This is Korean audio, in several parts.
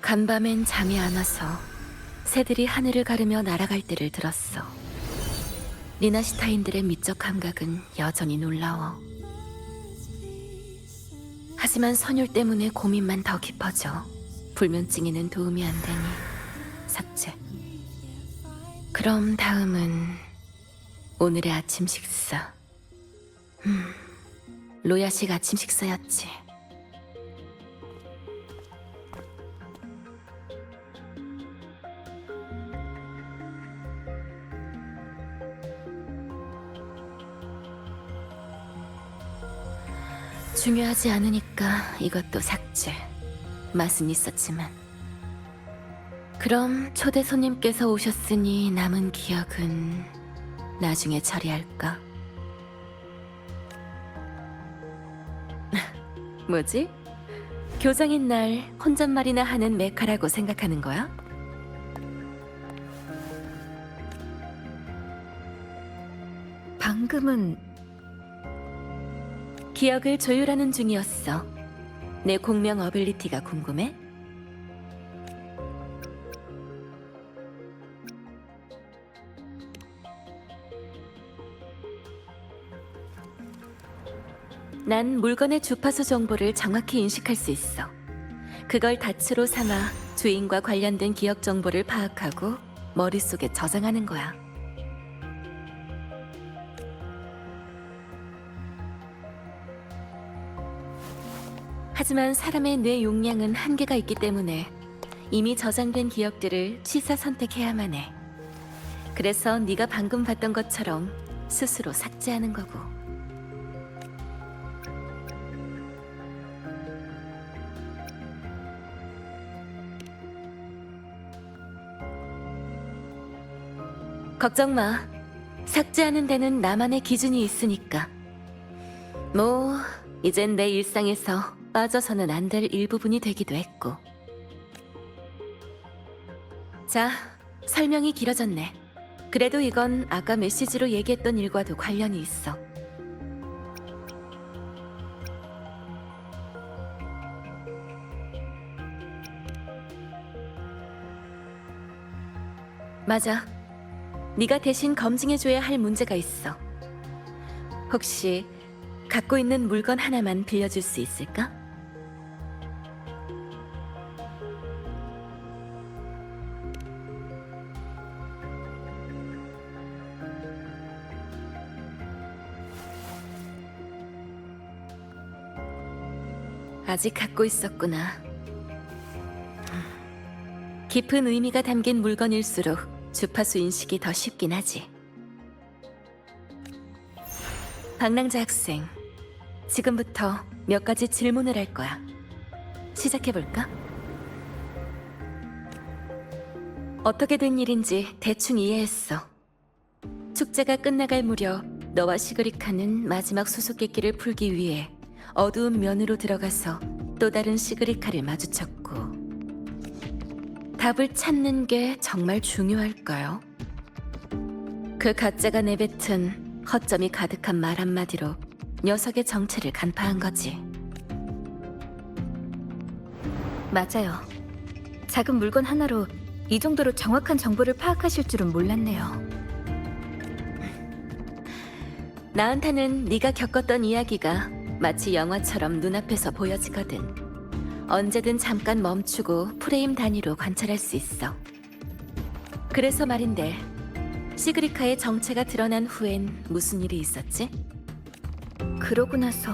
간밤엔 잠이 안 와서 새들이 하늘을 가르며 날아갈 때를 들었어. 리나시타인들의 미적 감각은 여전히 놀라워. 하지만 선율 때문에 고민만 더 깊어져. 불면증에는 도움이 안 되니 삭제. 그럼 다음은 오늘의 아침 식사. 로야식 아침 식사였지. 중요하지 않으니까 이것도 삭제. 맛은 있었지만. 그럼 초대 손님께서 오셨으니 남은 기억은 나중에 처리할까? 뭐지? 교장인 날 혼잣말이나 하는 메카라고 생각하는 거야? 방금은 기억을 조율하는 중이었어. 내 공명 어빌리티가 궁금해? 난 물건의 주파수 정보를 정확히 인식할 수 있어. 그걸 닻으로 삼아 주인과 관련된 기억 정보를 파악하고 머릿속에 저장하는 거야. 하지만 사람의 뇌 용량은 한계가 있기 때문에 이미 저장된 기억들을 취사 선택해야만 해. 그래서 네가 방금 봤던 것처럼 스스로 삭제하는 거고. 걱정 마. 삭제하는 데는 나만의 기준이 있으니까. 뭐, 이젠 내 일상에서 빠져서는 안 될 일부분이 되기도 했고. 자, 설명이 길어졌네. 그래도 이건 아까 메시지로 얘기했던 일과도 관련이 있어. 맞아. 네가 대신 검증해줘야 할 문제가 있어. 혹시 갖고 있는 물건 하나만 빌려줄 수 있을까? 아직 갖고 있었구나. 깊은 의미가 담긴 물건일수록 주파수 인식이 더 쉽긴 하지. 방랑자 학생, 지금부터 몇 가지 질문을 할 거야. 시작해볼까? 어떻게 된 일인지 대충 이해했어. 축제가 끝나갈 무렵 너와 시그리카는 마지막 수수께끼를 풀기 위해 어두운 면으로 들어가서 또 다른 시그리카를 마주쳤고, 답을 찾는 게 정말 중요할까요? 그 가짜가 내뱉은 허점이 가득한 말 한마디로 녀석의 정체를 간파한 거지. 맞아요. 작은 물건 하나로 이 정도로 정확한 정보를 파악하실 줄은 몰랐네요. 나한테는 네가 겪었던 이야기가 마치 영화처럼 눈앞에서 보여지거든. 언제든 잠깐 멈추고 프레임 단위로 관찰할 수 있어. 그래서 말인데, 시그리카의 정체가 드러난 후엔 무슨 일이 있었지? 그러고 나서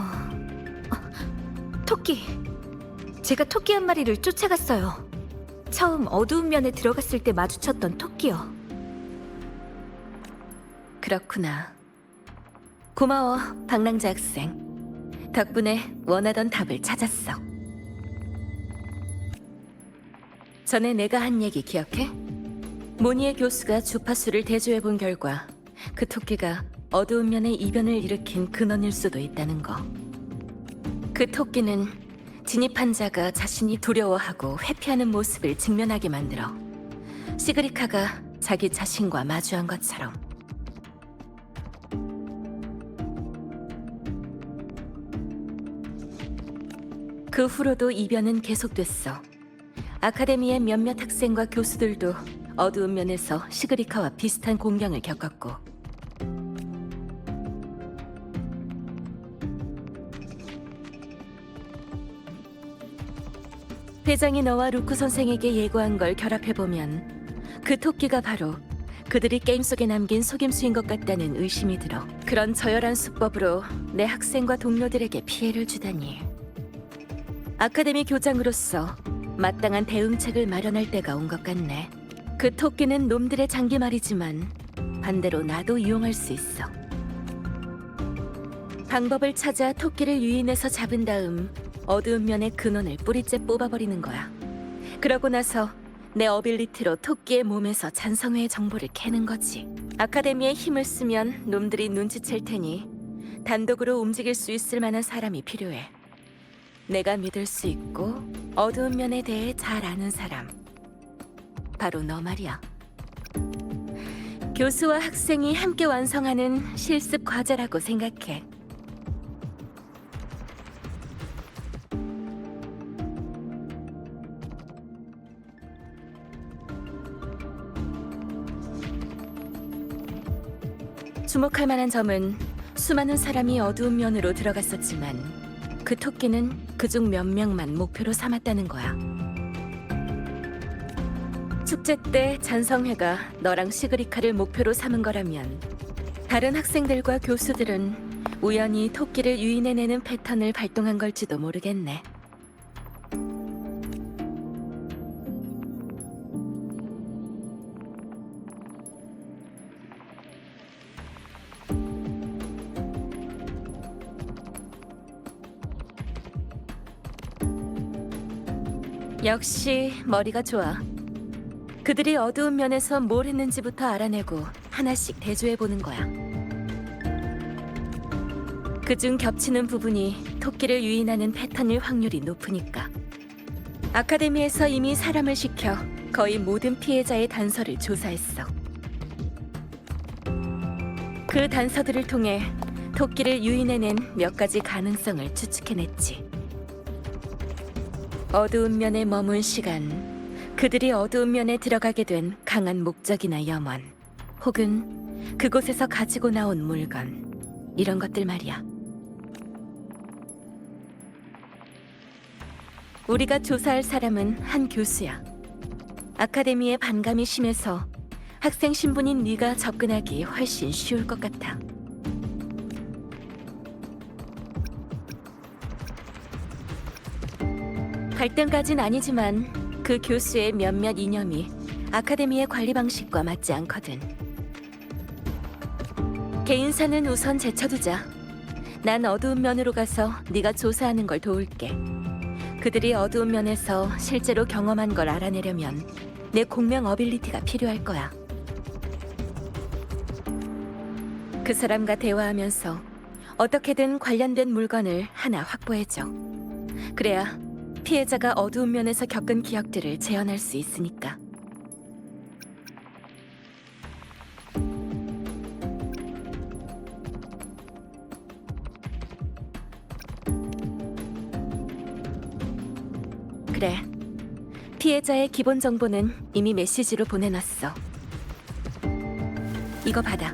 토끼! 제가 토끼 한 마리를 쫓아갔어요. 처음 어두운 면에 들어갔을 때 마주쳤던 토끼요. 그렇구나. 고마워, 방랑자 학생. 덕분에 원하던 답을 찾았어. 전에 내가 한 얘기 기억해? 모니에 교수가 주파수를 대조해본 결과 그 토끼가 어두운 면의 이변을 일으킨 근원일 수도 있다는 거. 그 토끼는 진입한 자가 자신이 두려워하고 회피하는 모습을 직면하게 만들어 시그리카가 자기 자신과 마주한 것처럼. 그 후로도 이변은 계속됐어. 아카데미의 몇몇 학생과 교수들도 어두운 면에서 시그리카와 비슷한 공경을 겪었고, 회장이 너와 루크 선생에게 예고한 걸 결합해보면 그 토끼가 바로 그들이 게임 속에 남긴 속임수인 것 같다는 의심이 들어. 그런 저열한 수법으로 내 학생과 동료들에게 피해를 주다니. 아카데미 교장으로서 마땅한 대응책을 마련할 때가 온 것 같네. 그 토끼는 놈들의 장기말이지만 반대로 나도 이용할 수 있어. 방법을 찾아 토끼를 유인해서 잡은 다음 어두운 면의 근원을 뿌리째 뽑아버리는 거야. 그러고 나서 내 어빌리티로 토끼의 몸에서 잔성회의 정보를 캐는 거지. 아카데미에 힘을 쓰면 놈들이 눈치챌 테니 단독으로 움직일 수 있을 만한 사람이 필요해. 내가 믿을 수 있고 어두운 면에 대해 잘 아는 사람. 바로 너 말이야. 교수와 학생이 함께 완성하는 실습 과제라고 생각해. 주목할 만한 점은 수많은 사람이 어두운 면으로 들어갔었지만 그 토끼는 그중 몇 명만 목표로 삼았다는 거야. 축제 때 잔성회가 너랑 시그리카를 목표로 삼은 거라면 다른 학생들과 교수들은 우연히 토끼를 유인해내는 패턴을 발동한 걸지도 모르겠네. 역시 머리가 좋아. 그들이 어두운 면에서 뭘 했는지부터 알아내고 하나씩 대조해보는 거야. 그중 겹치는 부분이 토끼를 유인하는 패턴일 확률이 높으니까. 아카데미에서 이미 사람을 시켜 거의 모든 피해자의 단서를 조사했어. 그 단서들을 통해 토끼를 유인해낸 몇 가지 가능성을 추측해냈지. 어두운 면에 머문 시간, 그들이 어두운 면에 들어가게 된 강한 목적이나 염원, 혹은 그곳에서 가지고 나온 물건, 이런 것들 말이야. 우리가 조사할 사람은 한 교수야. 아카데미에 반감이 심해서 학생 신분인 네가 접근하기 훨씬 쉬울 것 같아. 갈등까진 아니지만 그 교수의 몇몇 이념이 아카데미의 관리 방식과 맞지 않거든. 개인사는 우선 제쳐두자. 난 어두운 면으로 가서 네가 조사하는 걸 도울게. 그들이 어두운 면에서 실제로 경험한 걸 알아내려면 내 공명 어빌리티가 필요할 거야. 그 사람과 대화하면서 어떻게든 관련된 물건을 하나 확보해줘. 그래야 피해자가 어두운 면에서 겪은 기억들을 재현할 수 있으니까. 그래. 피해자의 기본 정보는 이미 메시지로 보내놨어. 이거 받아.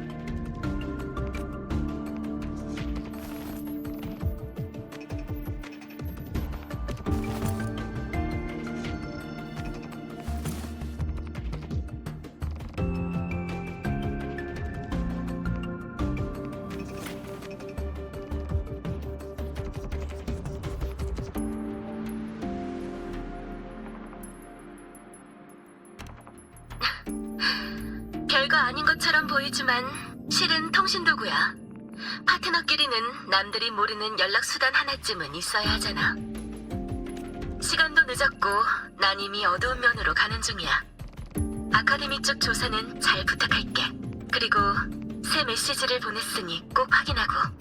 별거 아닌 것처럼 보이지만 실은 통신도구야. 파트너끼리는 남들이 모르는 연락수단 하나쯤은 있어야 하잖아. 시간도 늦었고 난 이미 어두운 면으로 가는 중이야. 아카데미 쪽 조사는 잘 부탁할게. 그리고 새 메시지를 보냈으니 꼭 확인하고.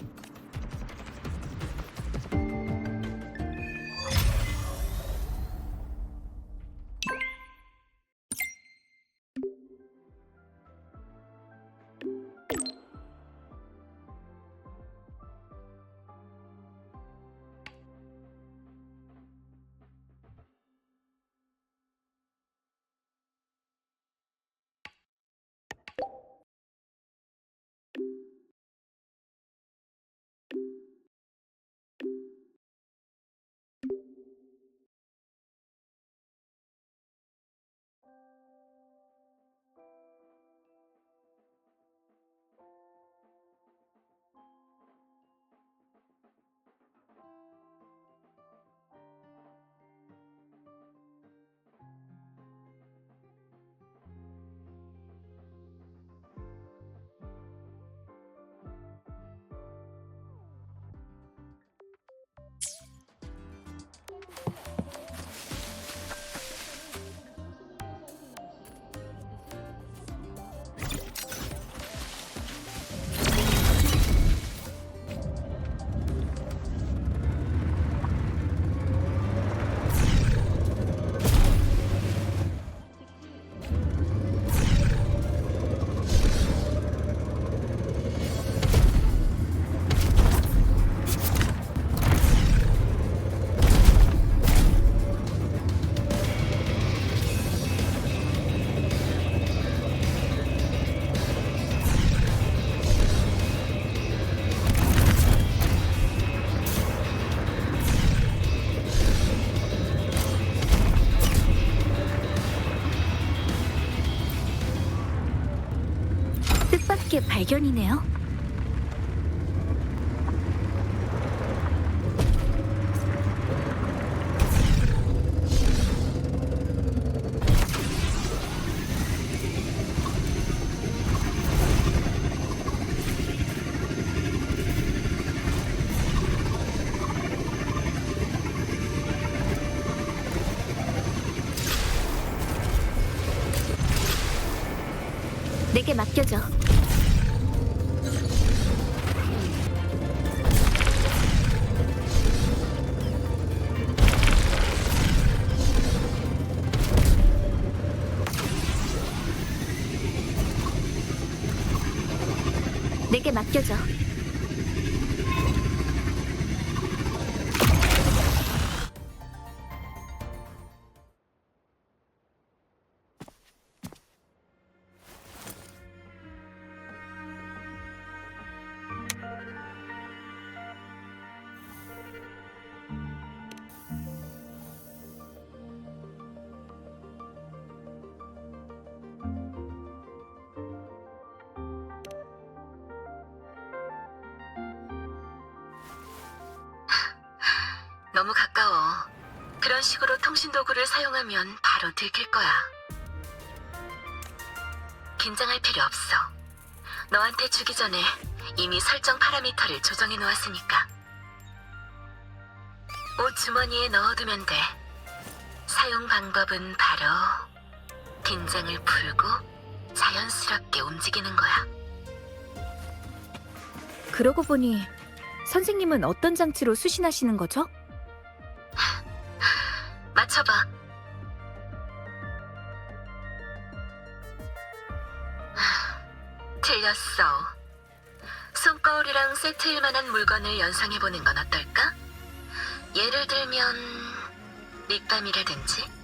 발견이네요. 내게 맡겨줘. 내게 맡겨줘. 너무 가까워. 그런 식으로 통신 도구를 사용하면 바로 들킬 거야. 긴장할 필요 없어. 너한테 주기 전에 이미 설정 파라미터를 조정해 놓았으니까. 옷 주머니에 넣어두면 돼. 사용 방법은 바로 긴장을 풀고 자연스럽게 움직이는 거야. 그러고 보니 선생님은 어떤 장치로 수신하시는 거죠? 맞춰봐. 틀렸어. 손거울이랑 세트일 만한 물건을 연상해보는 건 어떨까? 예를 들면 립밤이라든지.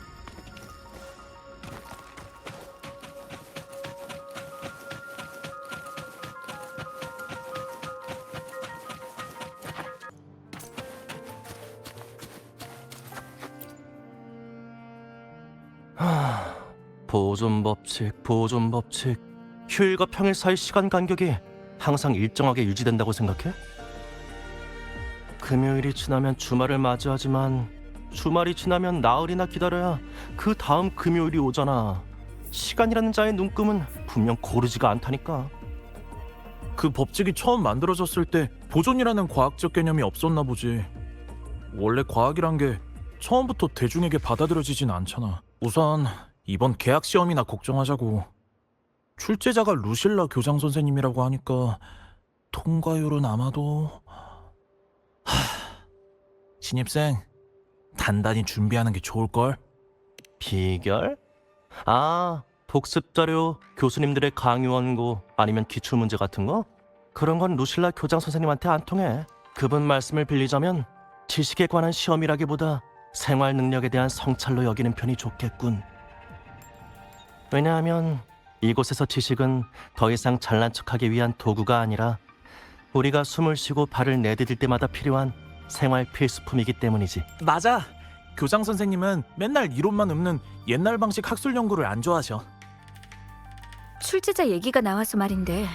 보존 법칙. 휴일과 평일 사이 시간 간격이 항상 일정하게 유지된다고 생각해? 금요일이 지나면 주말을 맞이하지만 주말이 지나면 나흘이나 기다려야 그 다음 금요일이 오잖아. 시간이라는 자의 눈금은 분명 고르지가 않다니까. 그 법칙이 처음 만들어졌을 때 보존이라는 과학적 개념이 없었나 보지. 원래 과학이란 게 처음부터 대중에게 받아들여지진 않잖아. 우선 이번 계약 시험이나 걱정하자고. 출제자가 루실라 교장 선생님이라고 하니까 통과율은 아마도... 신입생 단단히 준비하는 게 좋을걸? 비결? 아, 복습자료, 교수님들의 강의 원고 아니면 기출문제 같은 거? 그런 건 루실라 교장 선생님한테 안 통해. 그분 말씀을 빌리자면 지식에 관한 시험이라기보다 생활 능력에 대한 성찰로 여기는 편이 좋겠군. 왜냐하면 이곳에서 지식은 더 이상 잘난 척하기 위한 도구가 아니라 우리가 숨을 쉬고 발을 내디딜 때마다 필요한 생활 필수품이기 때문이지. 맞아. 교장 선생님은 맨날 이론만 읊는 옛날 방식 학술 연구를 안 좋아하셔. 출제자 얘기가 나와서 말인데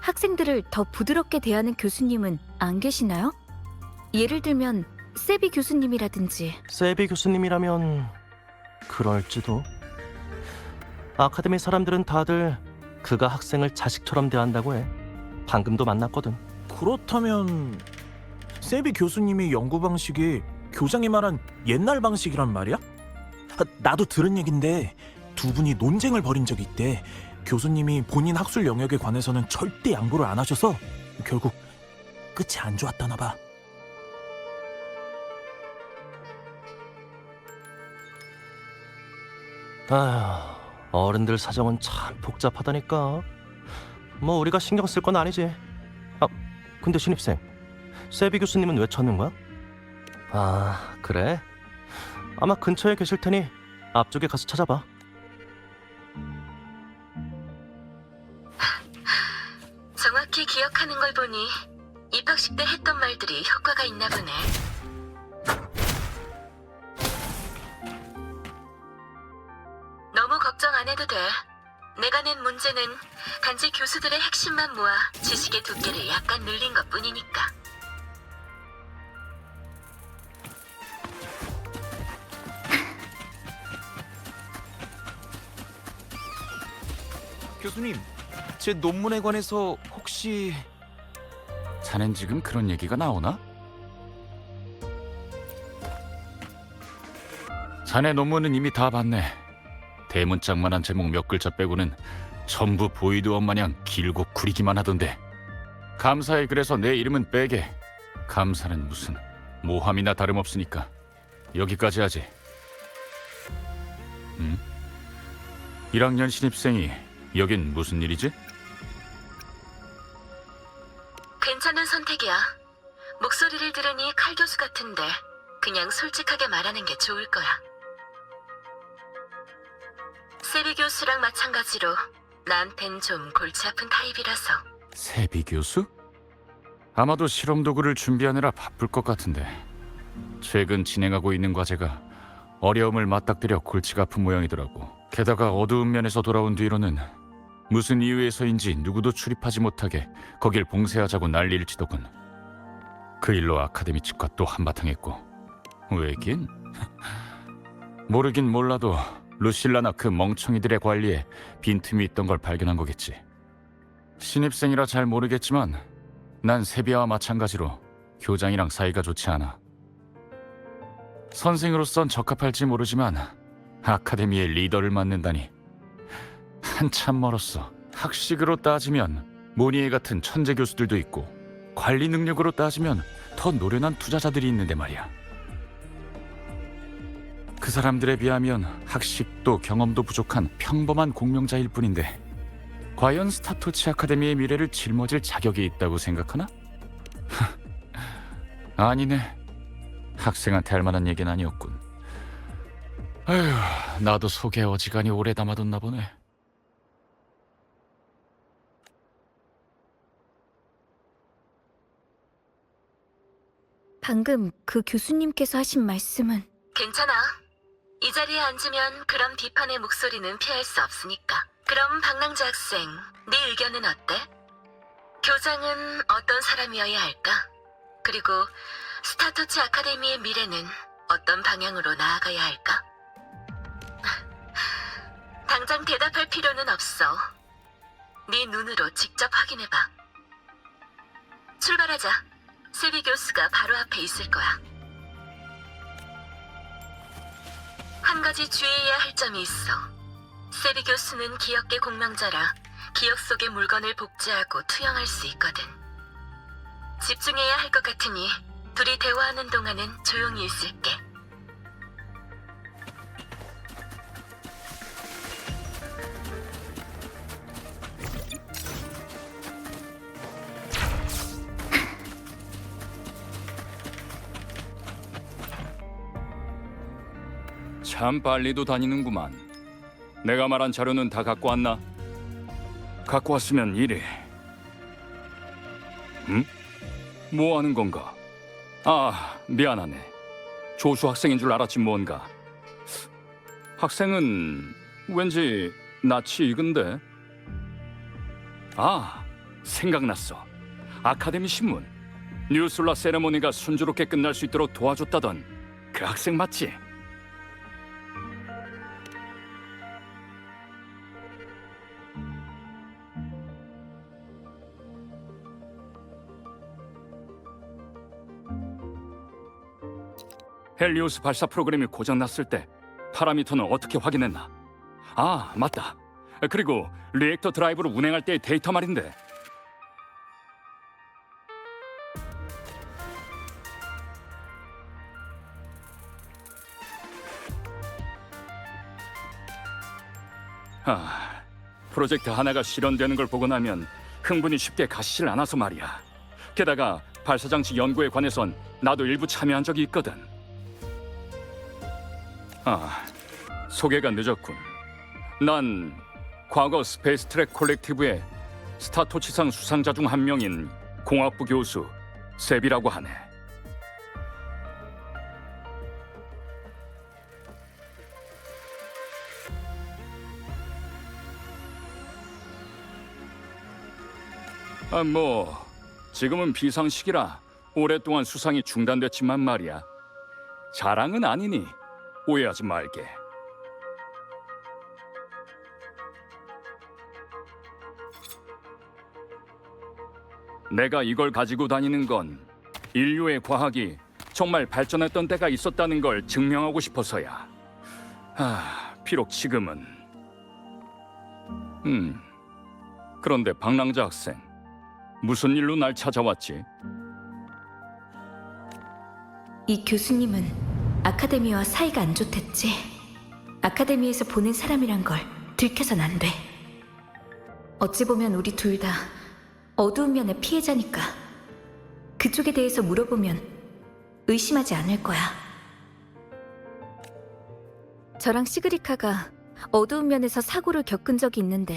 학생들을 더 부드럽게 대하는 교수님은 안 계시나요? 예를 들면 세비 교수님이라든지. 세비 교수님이라면 그럴지도. 아카데미 사람들은 다들 그가 학생을 자식처럼 대한다고 해. 방금도 만났거든. 그렇다면 세비 교수님의 연구 방식이 교장이 말한 옛날 방식이란 말이야? 나도 들은 얘긴데 두 분이 논쟁을 벌인 적이 있대. 교수님이 본인 학술 영역에 관해서는 절대 양보를 안 하셔서 결국 끝이 안 좋았다나 봐. 아휴, 어른들 사정은 참 복잡하다니까. 뭐 우리가 신경 쓸 건 아니지. 아, 근데 신입생, 세비 교수님은 왜 찾는 거야? 아, 그래? 아마 근처에 계실 테니 앞쪽에 가서 찾아봐. 정확히 기억하는 걸 보니 입학식 때 했던 말들이 효과가 있나 보네. 너무 걱정 안 해도 돼. 내가 낸 문제는 단지 교수들의 핵심만 모아 지식의 두께를 약간 늘린 것뿐이니까. 교수님, 제 논문에 관해서 혹시... 자넨 지금 그런 얘기가 나오나? 자네 논문은 이미 다 봤네. 대문짝만한 제목 몇 글자 빼고는 전부 보이드원 마냥 길고 구리기만 하던데. 감사해. 그래서 내 이름은 빼게. 감사는 무슨 모함이나 다름없으니까 여기까지 하지. 1학년 신입생이 여긴 무슨 일이지? 괜찮은 선택이야. 목소리를 들으니 칼 교수 같은데 그냥 솔직하게 말하는 게 좋을 거야. 세비 교수랑 마찬가지로 나한텐 좀 골치 아픈 타입이라서. 세비 교수? 아마도 실험 도구를 준비하느라 바쁠 것 같은데. 최근 진행하고 있는 과제가 어려움을 맞닥뜨려 골치가 아픈 모양이더라고. 게다가 어두운 면에서 돌아온 뒤로는 무슨 이유에서인지 누구도 출입하지 못하게 거길 봉쇄하자고 난리일지도군. 그 일로 아카데미 측과 또 한바탕 했고. 왜긴? 모르긴 몰라도 루실라나 그 멍청이들의 관리에 빈틈이 있던 걸 발견한 거겠지. 신입생이라 잘 모르겠지만 난 세비야와 마찬가지로 교장이랑 사이가 좋지 않아. 선생으로선 적합할지 모르지만 아카데미의 리더를 맡는다니 한참 멀었어. 학식으로 따지면 모니에 같은 천재 교수들도 있고 관리 능력으로 따지면 더 노련한 투자자들이 있는데 말이야. 그 사람들에 비하면 학식도 경험도 부족한 평범한 공명자일 뿐인데 과연 스타토치 아카데미의 미래를 짊어질 자격이 있다고 생각하나? 아니네. 학생한테 할 만한 얘기는 아니었군. 아휴, 나도 속에 어지간히 오래 담아뒀나 보네. 방금 그 교수님께서 하신 말씀은 괜찮아. 이 자리에 앉으면 그런 비판의 목소리는 피할 수 없으니까. 그럼 박랑주 학생, 네 의견은 어때? 교장은 어떤 사람이어야 할까? 그리고 스타토치 아카데미의 미래는 어떤 방향으로 나아가야 할까? 당장 대답할 필요는 없어. 네 눈으로 직접 확인해봐. 출발하자. 세비 교수가 바로 앞에 있을 거야. 한 가지 주의해야 할 점이 있어. 세비 교수는 기억계 공명자라 기억 속의 물건을 복제하고 투영할 수 있거든. 집중해야 할 것 같으니 둘이 대화하는 동안은 조용히 있을게. 참 빨리도 다니는구만. 내가 말한 자료는 다 갖고 왔나? 갖고 왔으면 이래. 응? 뭐 하는 건가? 아, 미안하네. 조수 학생인 줄 알았지 뭔가. 학생은 왠지 낯이 익은데? 아, 생각났어. 아카데미 신문. 뉴슬라 세레모니가 순조롭게 끝날 수 있도록 도와줬다던 그 학생 맞지? 헬리오스 발사 프로그램이 고장났을 때 파라미터는 어떻게 확인했나? 아, 맞다. 그리고 리액터 드라이브를 운행할 때의 데이터 말인데. 아, 프로젝트 하나가 실현되는 걸 보고 나면 흥분이 쉽게 가시질 않아서 말이야. 게다가 발사장치 연구에 관해선 나도 일부 참여한 적이 있거든. 아, 소개가 늦었군. 난 과거 스페이스 트랙 콜렉티브의 스타토치상 수상자 중 한 명인 공학부 교수 세비라고 하네. 뭐 지금은 비상시기라 오랫동안 수상이 중단됐지만 말이야. 자랑은 아니니 오해하지 말게. 내가 이걸 가지고 다니는 건 인류의 과학이 정말 발전했던 때가 있었다는 걸 증명하고 싶어서야. 비록 지금은. 그런데 방랑자 학생, 무슨 일로 날 찾아왔지? 이 교수님은 아카데미와 사이가 안 좋댔지. 아카데미에서 보낸 사람이란 걸 들켜선 안 돼. 어찌 보면 우리 둘 다 어두운 면의 피해자니까. 그쪽에 대해서 물어보면 의심하지 않을 거야. 저랑 시그리카가 어두운 면에서 사고를 겪은 적이 있는데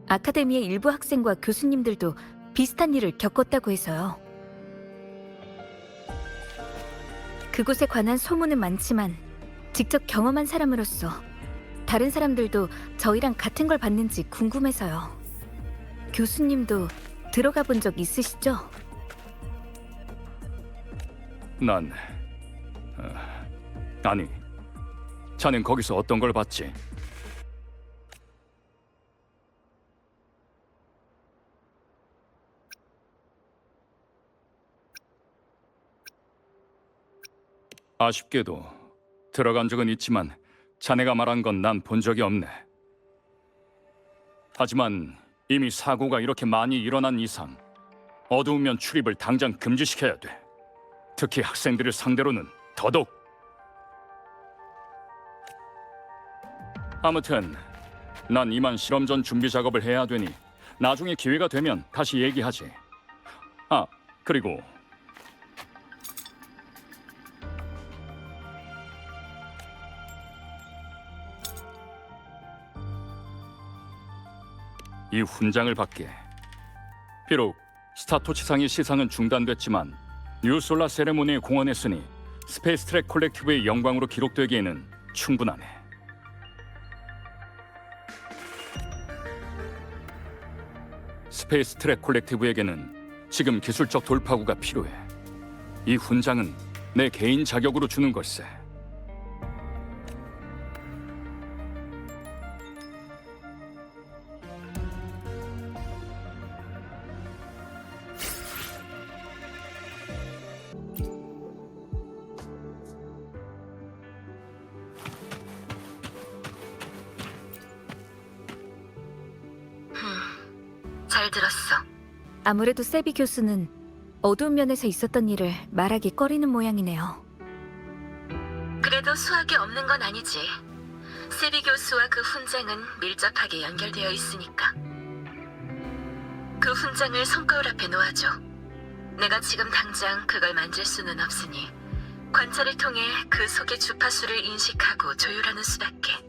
아카데미의 일부 학생과 교수님들도 비슷한 일을 겪었다고 해서요. 그곳에 관한 소문은 많지만 직접 경험한 사람으로서 다른 사람들도 저희랑 같은 걸 봤는지 궁금해서요. 교수님도 들어가 본 적 있으시죠? 난... 아니, 자넨 거기서 어떤 걸 봤지? 아쉽게도 들어간 적은 있지만 자네가 말한 건 난 본 적이 없네. 하지만 이미 사고가 이렇게 많이 일어난 이상 어두운 면 출입을 당장 금지시켜야 돼. 특히 학생들을 상대로는 더더욱. 아무튼 난 이만 실험전 준비 작업을 해야 되니 나중에 기회가 되면 다시 얘기하지. 그리고 이 훈장을 받게. 비록 스타토치상의 시상은 중단됐지만 뉴솔라 세레모니에 공헌했으니 스페이스 트랙 콜렉티브의 영광으로 기록되기에는 충분하네. 스페이스 트랙 콜렉티브에게는 지금 기술적 돌파구가 필요해. 이 훈장은 내 개인 자격으로 주는 걸세. 잘 들었어. 아무래도 세비 교수는 어두운 면에서 있었던 일을 말하기 꺼리는 모양이네요. 그래도 수학이 없는 건 아니지. 세비 교수와 그 훈장은 밀접하게 연결되어 있으니까. 그 훈장을 손거울 앞에 놓아줘. 내가 지금 당장 그걸 만질 수는 없으니 관찰을 통해 그 속의 주파수를 인식하고 조율하는 수밖에.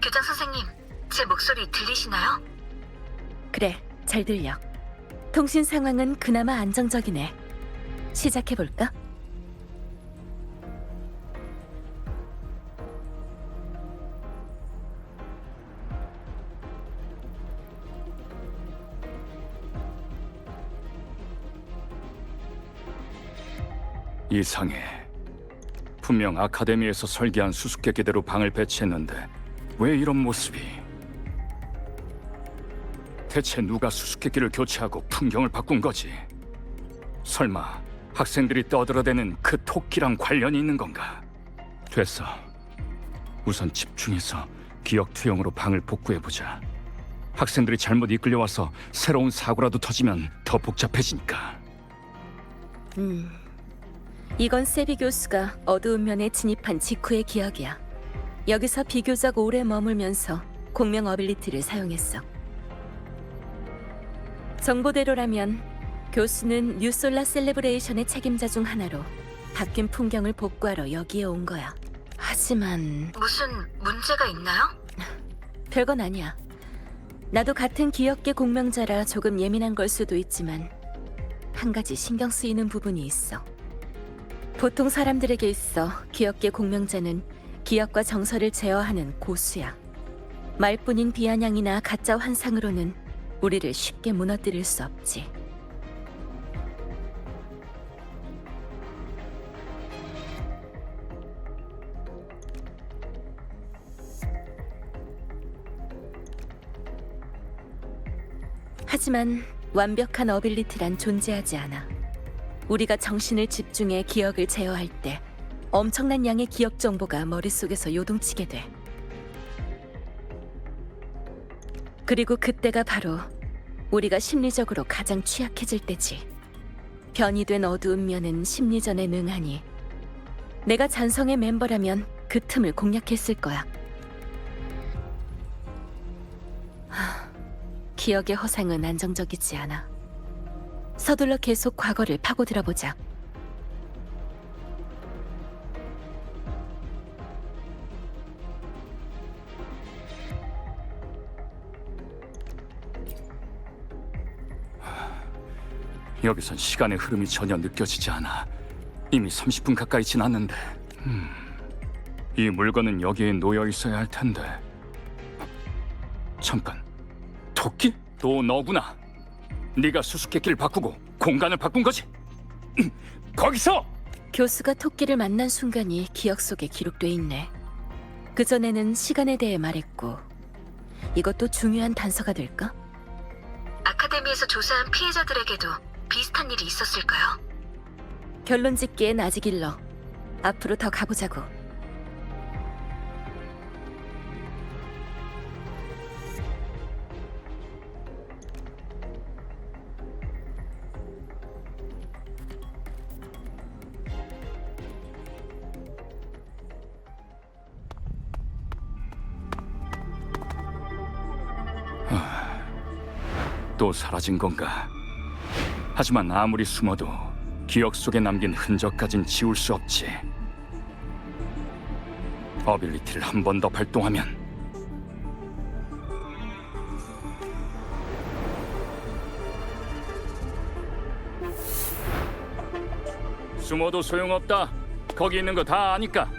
교장 선생님, 제 목소리 들리시나요? 그래, 잘 들려. 통신 상황은 그나마 안정적이네. 시작해볼까? 이상해. 분명 아카데미에서 설계한 수수께끼대로 방을 배치했는데 왜 이런 모습이? 대체 누가 수수께끼를 교체하고 풍경을 바꾼 거지? 설마 학생들이 떠들어대는 그 토끼랑 관련이 있는 건가? 됐어. 우선 집중해서 기억 투영으로 방을 복구해보자. 학생들이 잘못 이끌려와서 새로운 사고라도 터지면 더 복잡해지니까. 이건 세비 교수가 어두운 면에 진입한 직후의 기억이야. 여기서 비교적 오래 머물면서 공명 어빌리티를 사용했어. 정보대로라면 교수는 뉴솔라 셀레브레이션의 책임자 중 하나로 바뀐 풍경을 복구하러 여기에 온 거야. 하지만 무슨 문제가 있나요? 별건 아니야. 나도 같은 기억계 공명자라 조금 예민한 걸 수도 있지만 한 가지 신경 쓰이는 부분이 있어. 보통 사람들에게 있어 기억계 공명자는 기억과 정서를 제어하는 고수야. 말뿐인 비아냥이나 가짜 환상으로는 우리를 쉽게 무너뜨릴 수 없지. 하지만 완벽한 어빌리티란 존재하지 않아. 우리가 정신을 집중해 기억을 제어할 때 엄청난 양의 기억 정보가 머릿속에서 요동치게 돼. 그리고 그때가 바로 우리가 심리적으로 가장 취약해질 때지. 변이 된 어두운 면은 심리전에 능하니 내가 잔성의 멤버라면 그 틈을 공략했을 거야. 기억의 허상은 안정적이지 않아. 서둘러 계속 과거를 파고들어 보자. 여기선 시간의 흐름이 전혀 느껴지지 않아. 이미 30분 가까이 지났는데. 이 물건은 여기에 놓여 있어야 할 텐데. 잠깐. 토끼? 또 너구나. 네가 수수께끼를 바꾸고 공간을 바꾼 거지? 거기서! 교수가 토끼를 만난 순간이 기억 속에 기록돼 있네. 그전에는 시간에 대해 말했고 이것도 중요한 단서가 될까? 아카데미에서 조사한 피해자들에게도 비슷한 일이 있었을까요? 결론 짓기엔 아직 일러. 앞으로 더 가보자고. 또 사라진 건가? 하지만 아무리 숨어도 기억 속에 남긴 흔적까진 지울 수 없지. 어빌리티를 한 번 더 발동하면 숨어도 소용없다. 거기 있는 거 다 아니까.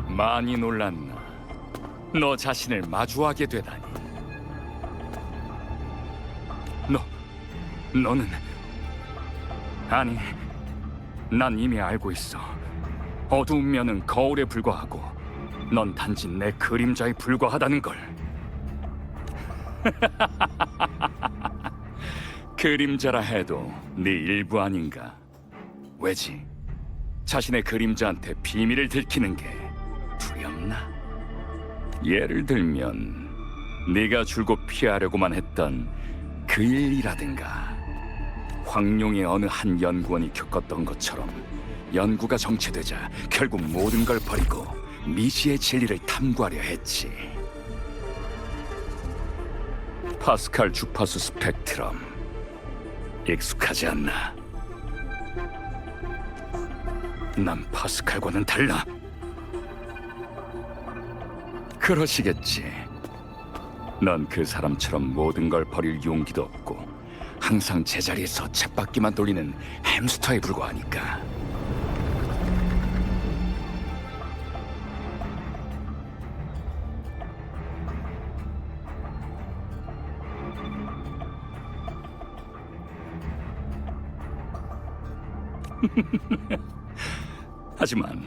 많이 놀랐나? 너 자신을 마주하게 되다니. 너는... 아니, 난 이미 알고 있어. 어두운 면은 거울에 불과하고 넌 단지 내 그림자에 불과하다는 걸. 그림자라 해도 네 일부 아닌가? 왜지? 자신의 그림자한테 비밀을 들키는 게 두렵나? 예를 들면 네가 줄곧 피하려고만 했던 그 일이라든가 황룡의 어느 한 연구원이 겪었던 것처럼 연구가 정체되자 결국 모든 걸 버리고 미지의 진리를 탐구하려 했지. 파스칼 주파수 스펙트럼 익숙하지 않나? 난 파스칼과는 달라. 그러시겠지. 넌 그 사람처럼 모든 걸 버릴 용기도 없고 항상 제자리에서 쳇바퀴만 돌리는 햄스터에 불과하니까. 하지만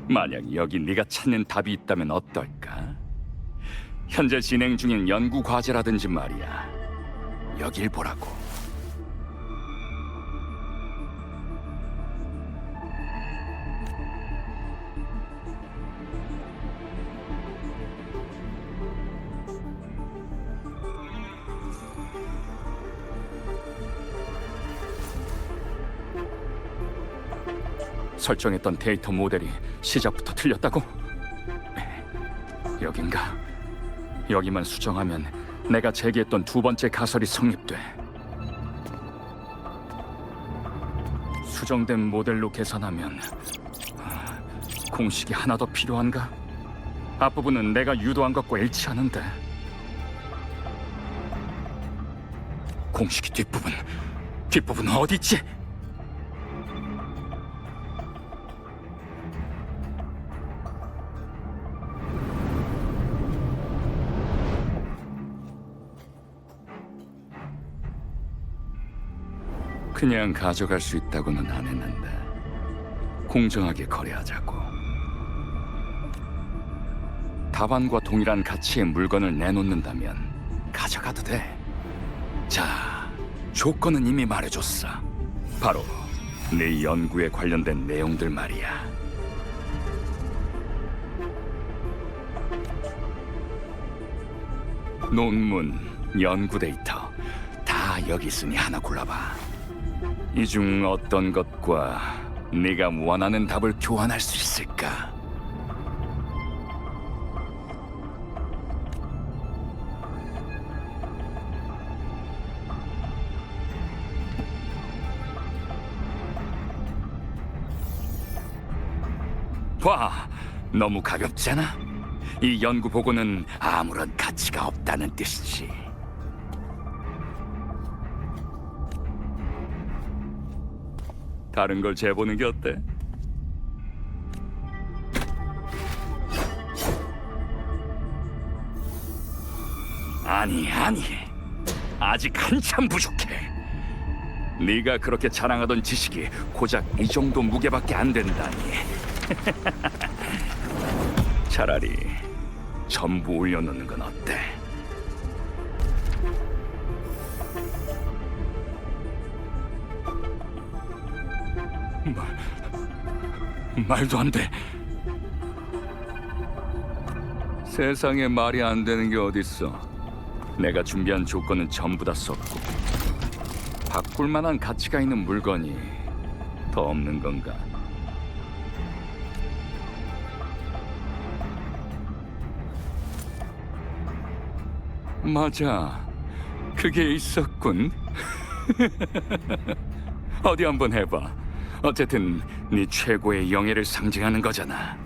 만약 여기 네가 찾는 답이 있다면 어떨까? 현재 진행 중인 연구 과제라든지 말이야. 여길 보라고. 설정했던 데이터 모델이 시작부터 틀렸다고? 여긴가? 여기만 수정하면 내가 제기했던 두 번째 가설이 성립돼. 수정된 모델로 계산하면 공식이 하나 더 필요한가? 앞부분은 내가 유도한 것과 일치하는데 공식이 뒷부분은 어디 있지? 그냥 가져갈 수 있다고는 안 했는데 공정하게 거래하자고. 답안과 동일한 가치의 물건을 내놓는다면 가져가도 돼. 자, 조건은 이미 말해줬어. 바로 네 연구에 관련된 내용들 말이야. 논문, 연구 데이터 다 여기 있으니 하나 골라봐. 이 중 어떤 것과 네가 원하는 답을 교환할 수 있을까? 봐, 너무 가볍잖아? 이 연구 보고는 아무런 가치가 없다는 뜻이지. 다른 걸 재보는 게 어때? 아니, 아직 한참 부족해. 네가 그렇게 자랑하던 지식이 고작 이 정도 무게밖에 안 된다니. 차라리 전부 올려놓는 건 어때? 말도 안 돼. 세상에 말이 안 되는 게 어딨어. 내가 준비한 조건은 전부 다 썼고 바꿀 만한 가치가 있는 물건이 더 없는 건가? 맞아, 그게 있었군. 어디 한번 해봐. 어쨌든 네 최고의 영예를 상징하는 거잖아.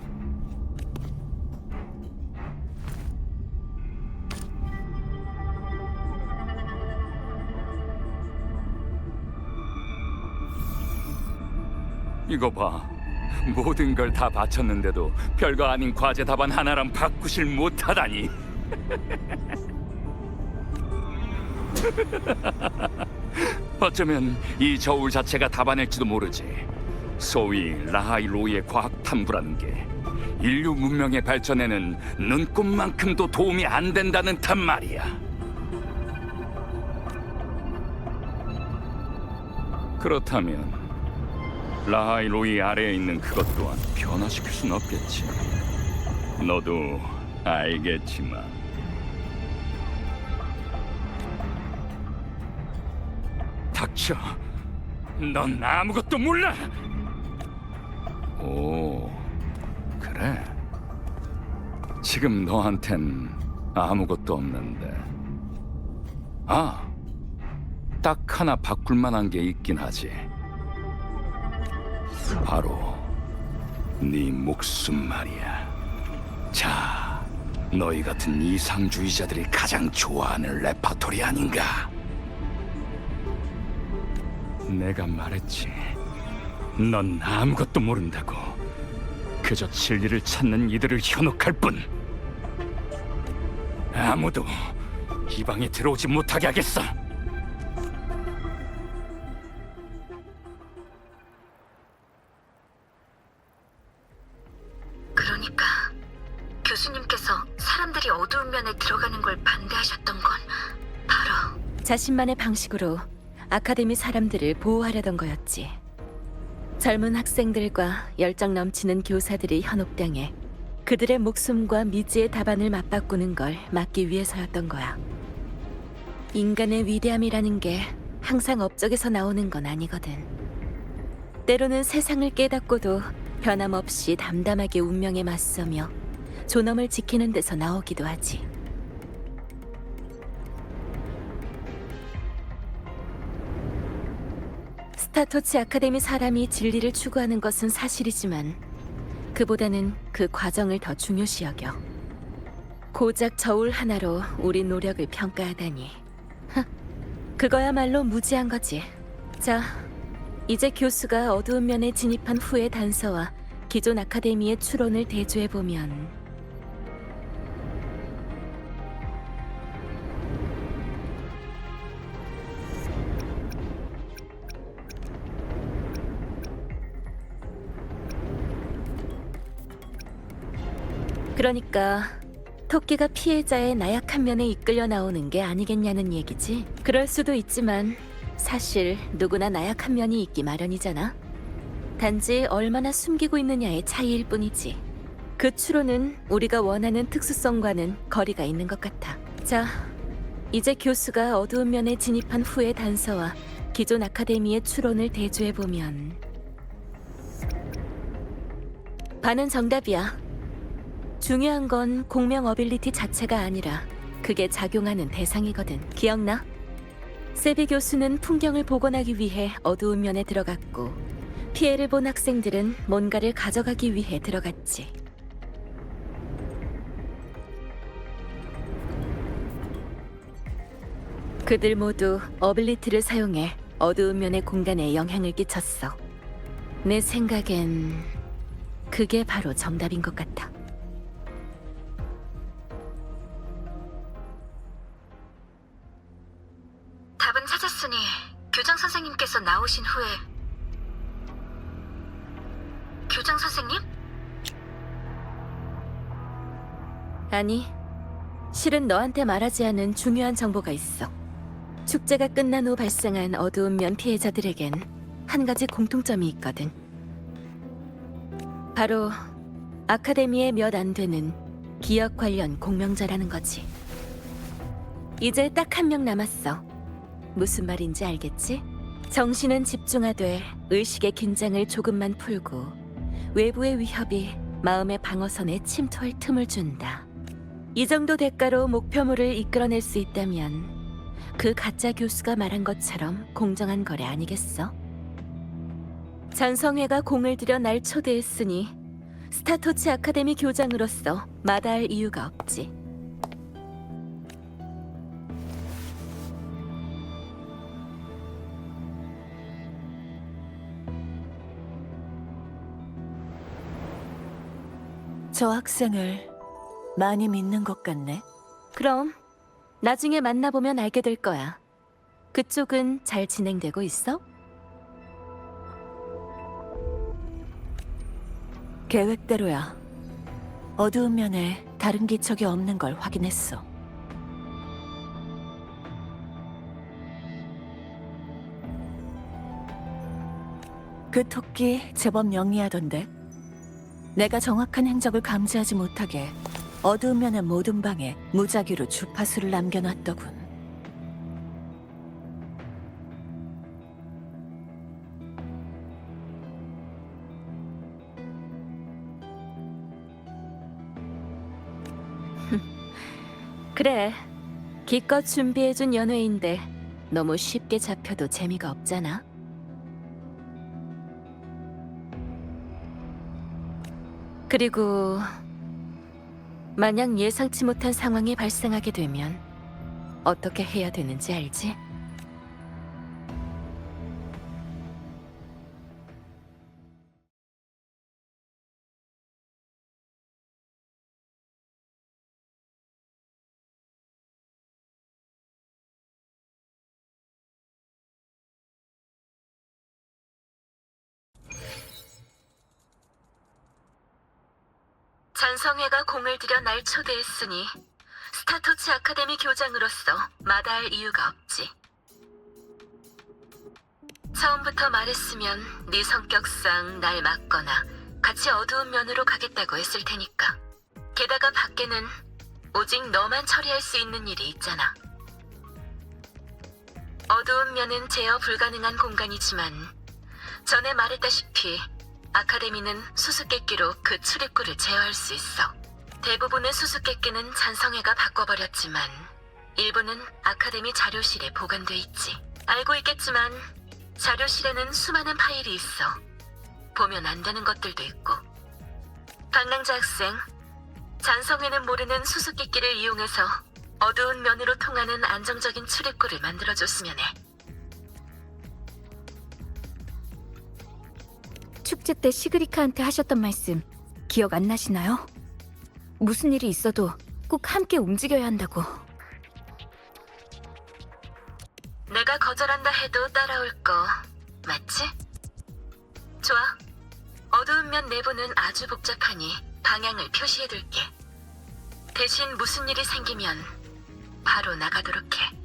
이거 봐. 모든 걸 다 바쳤는데도 별거 아닌 과제 답안 하나랑 바꾸질 못하다니. 어쩌면 이 저울 자체가 답안일지도 모르지. 소위 라하이 로이의 과학 탐구라는 게 인류 문명의 발전에는 눈꼽만큼도 도움이 안 된다는 탓 말이야. 그렇다면 라하이 로이 아래에 있는 그것 또한 변화시킬 순 없겠지. 너도 알겠지만. 닥쳐. 넌 아무것도 몰라. 오, 그래. 지금 너한텐 아무것도 없는데. 아, 딱 하나 바꿀 만한 게 있긴 하지. 바로 네 목숨 말이야. 자, 너희 같은 이상주의자들이 가장 좋아하는 레파토리 아닌가? 내가 말했지. 넌 아무것도 모른다고. 그저 진리를 찾는 이들을 현혹할 뿐. 아무도 이 방에 들어오지 못하게 하겠어. 그러니까 교수님께서 사람들이 어두운 면에 들어가는 걸 반대하셨던 건 바로 자신만의 방식으로 아카데미 사람들을 보호하려던 거였지. 젊은 학생들과 열정 넘치는 교사들이 현혹당해 그들의 목숨과 미지의 답안을 맞바꾸는 걸 막기 위해서였던 거야. 인간의 위대함이라는 게 항상 업적에서 나오는 건 아니거든. 때로는 세상을 깨닫고도 변함없이 담담하게 운명에 맞서며 존엄을 지키는 데서 나오기도 하지. 스타토치 아카데미 사람이 진리를 추구하는 것은 사실이지만 그보다는 그 과정을 더 중요시 여겨. 고작 저울 하나로 우리 노력을 평가하다니. 그거야말로 무지한 거지. 자, 이제 교수가 어두운 면에 진입한 후의 단서와 기존 아카데미의 추론을 대조해보면 그러니까 토끼가 피해자의 나약한 면에 이끌려 나오는 게 아니겠냐는 얘기지. 그럴 수도 있지만 사실 누구나 나약한 면이 있기 마련이잖아. 단지 얼마나 숨기고 있느냐의 차이일 뿐이지. 그 추론은 우리가 원하는 특수성과는 거리가 있는 것 같아. 자, 이제 교수가 어두운 면에 진입한 후의 단서와 기존 아카데미의 추론을 대조해보면 반은 정답이야. 중요한 건 공명 어빌리티 자체가 아니라 그게 작용하는 대상이거든. 기억나? 세비 교수는 풍경을 복원하기 위해 어두운 면에 들어갔고 피해를 본 학생들은 뭔가를 가져가기 위해 들어갔지. 그들 모두 어빌리티를 사용해 어두운 면의 공간에 영향을 끼쳤어. 내 생각엔 그게 바로 정답인 것 같아. 답은 찾았으니 교장 선생님께서 나오신 후에. 교장 선생님? 아니, 실은 너한테 말하지 않은 중요한 정보가 있어. 축제가 끝난 후 발생한 어두운 면 피해자들에겐 한 가지 공통점이 있거든. 바로 아카데미에 몇 안 되는 기억 관련 공명자라는 거지. 이제 딱 한 명 남았어. 무슨 말인지 알겠지? 정신은 집중하되 의식의 긴장을 조금만 풀고 외부의 위협이 마음의 방어선에 침투할 틈을 준다. 이 정도 대가로 목표물을 이끌어낼 수 있다면 그 가짜 교수가 말한 것처럼 공정한 거래 아니겠어? 전성회가 공을 들여 날 초대했으니 스타토치 아카데미 교장으로서 마다할 이유가 없지. 저 학생을 많이 믿는 것 같네. 그럼 나중에 만나보면 알게 될 거야. 그쪽은 잘 진행되고 있어? 계획대로야. 어두운 면에 다른 기척이 없는 걸 확인했어. 그 토끼 제법 영리하던데. 내가 정확한 행적을 감지하지 못하게 어두운 면의 모든 방에 무작위로 주파수를 남겨놨더군. 그래, 기껏 준비해준 연회인데 너무 쉽게 잡혀도 재미가 없잖아. 그리고 만약 예상치 못한 상황이 발생하게 되면 어떻게 해야 되는지 알지? 전성회가 공을 들여 날 초대했으니 스타토치 아카데미 교장으로서 마다할 이유가 없지. 처음부터 말했으면 네 성격상 날 막거나 같이 어두운 면으로 가겠다고 했을 테니까. 게다가 밖에는 오직 너만 처리할 수 있는 일이 있잖아. 어두운 면은 제어 불가능한 공간이지만 전에 말했다시피 아카데미는 수수께끼로 그 출입구를 제어할 수 있어. 대부분의 수수께끼는 잔성애가 바꿔버렸지만 일부는 아카데미 자료실에 보관돼 있지. 알고 있겠지만 자료실에는 수많은 파일이 있어. 보면 안 되는 것들도 있고. 방랑자 학생, 잔성애는 모르는 수수께끼를 이용해서 어두운 면으로 통하는 안정적인 출입구를 만들어줬으면 해. 축제 때 시그리카한테 하셨던 말씀 기억 안 나시나요? 무슨 일이 있어도 꼭 함께 움직여야 한다고. 내가 거절한다 해도 따라올 거 맞지? 좋아. 어두운 면 내부는 아주 복잡하니 방향을 표시해둘게. 대신 무슨 일이 생기면 바로 나가도록 해.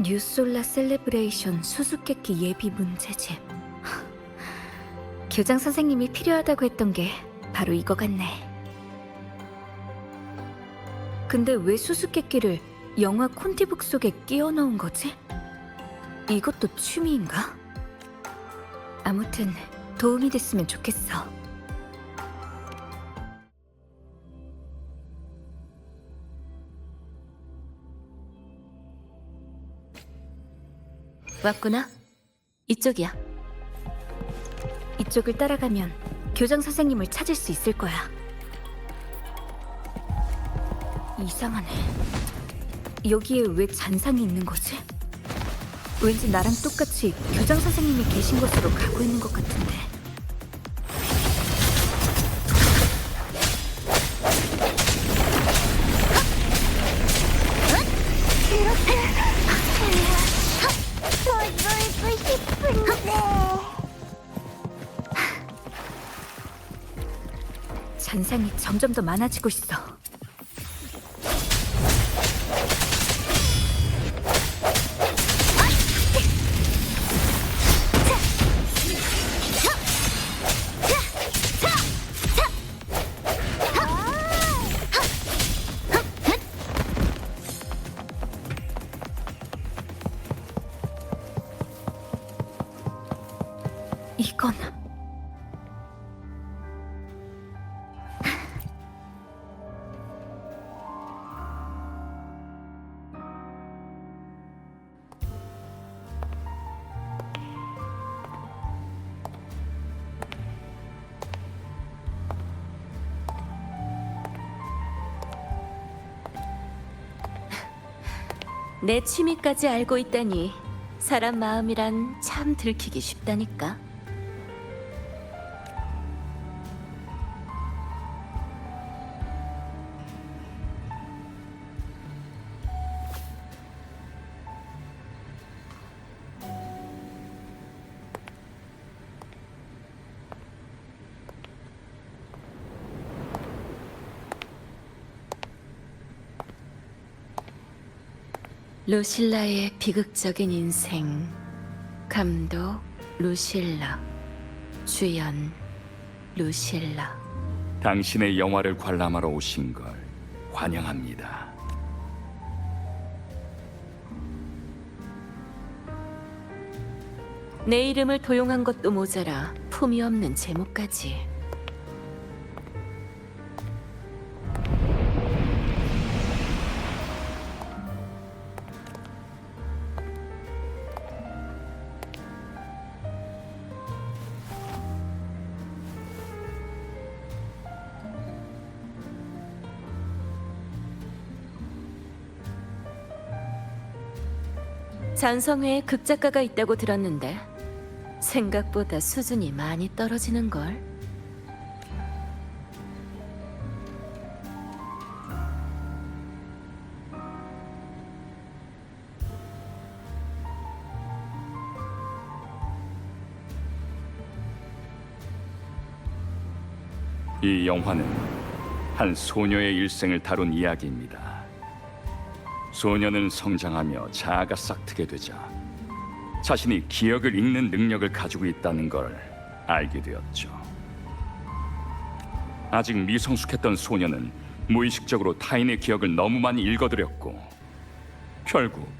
뉴솔라 셀레브레이션 수수께끼 예비 문제집. 교장 선생님이 필요하다고 했던 게 바로 이거 같네. 근데 왜 수수께끼를 영화 콘티북 속에 끼워 넣은 거지? 이것도 취미인가? 아무튼 도움이 됐으면 좋겠어. 왔구나. 이쪽이야. 이쪽을 따라가면 교장 선생님을 찾을 수 있을 거야. 이상하네. 여기에 왜 잔상이 있는 거지? 왠지 나랑 똑같이 교장 선생님이 계신 곳으로 가고 있는 것 같은데. 잔상이 점점 더 많아지고 있어. 이건 내 취미까지 알고 있다니 사람 마음이란 참 들키기 쉽다니까. 루실라의 비극적인 인생. 감독 루실라. 주연 루실라. 당신의 영화를 관람하러 오신 걸 환영합니다. 내 이름을 도용한 것도 모자라 품이 없는 제목까지. 잔성회에 극작가가 있다고 들었는데 생각보다 수준이 많이 떨어지는 걸. 이 영화는 한 소녀의 일생을 다룬 이야기입니다. 소녀는 성장하며 자아가 싹트게 되자 자신이 기억을 읽는 능력을 가지고 있다는 걸 알게 되었죠. 아직 미성숙했던 소녀는 무의식적으로 타인의 기억을 너무 많이 읽어들였고 결국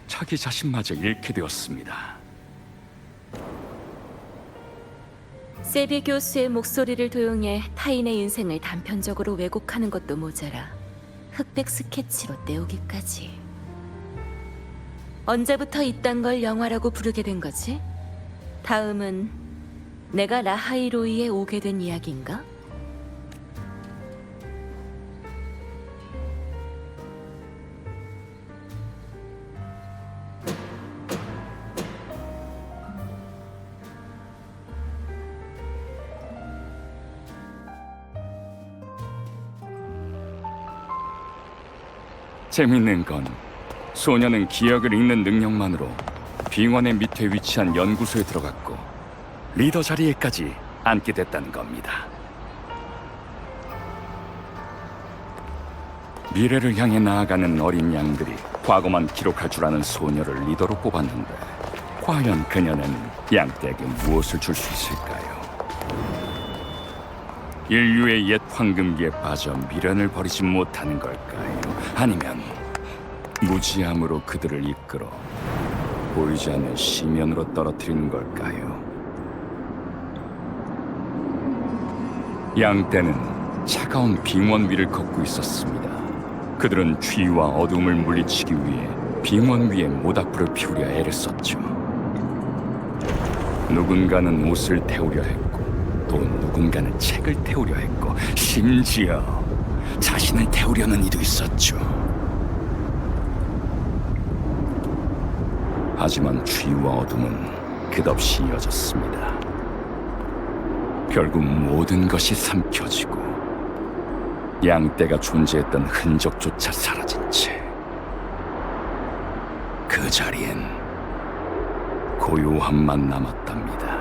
자기 자신마저 잃게 되었습니다. 세비 교수의 목소리를 도용해 타인의 인생을 단편적으로 왜곡하는 것도 모자라 흑백 스케치로 떼우기까지. 언제부터 이딴 걸 영화라고 부르게 된 거지? 다음은 내가 라하이로이에 오게 된 이야기인가? 재밌는 건 소녀는 기억을 읽는 능력만으로 빙원의 밑에 위치한 연구소에 들어갔고 리더 자리에까지 앉게 됐다는 겁니다. 미래를 향해 나아가는 어린 양들이 과거만 기록할 줄 아는 소녀를 리더로 뽑았는데 과연 그녀는 양떼에게 무엇을 줄 수 있을까요? 인류의 옛 황금기에 빠져 미련을 버리지 못하는 걸까요? 아니면 무지함으로 그들을 이끌어 보이지 않는 심연으로 떨어뜨리는 걸까요? 양떼는 차가운 빙원 위를 걷고 있었습니다. 그들은 추위와 어둠을 물리치기 위해 빙원 위에 모닥불을 피우려 애를 썼죠. 누군가는 옷을 태우려 했고 또 누군가는 책을 태우려 했고 심지어 자신을 태우려는 이도 있었죠. 하지만 추위와 어둠은 끝없이 이어졌습니다. 결국 모든 것이 삼켜지고 양떼가 존재했던 흔적조차 사라진 채 그 자리엔 고요함만 남았답니다.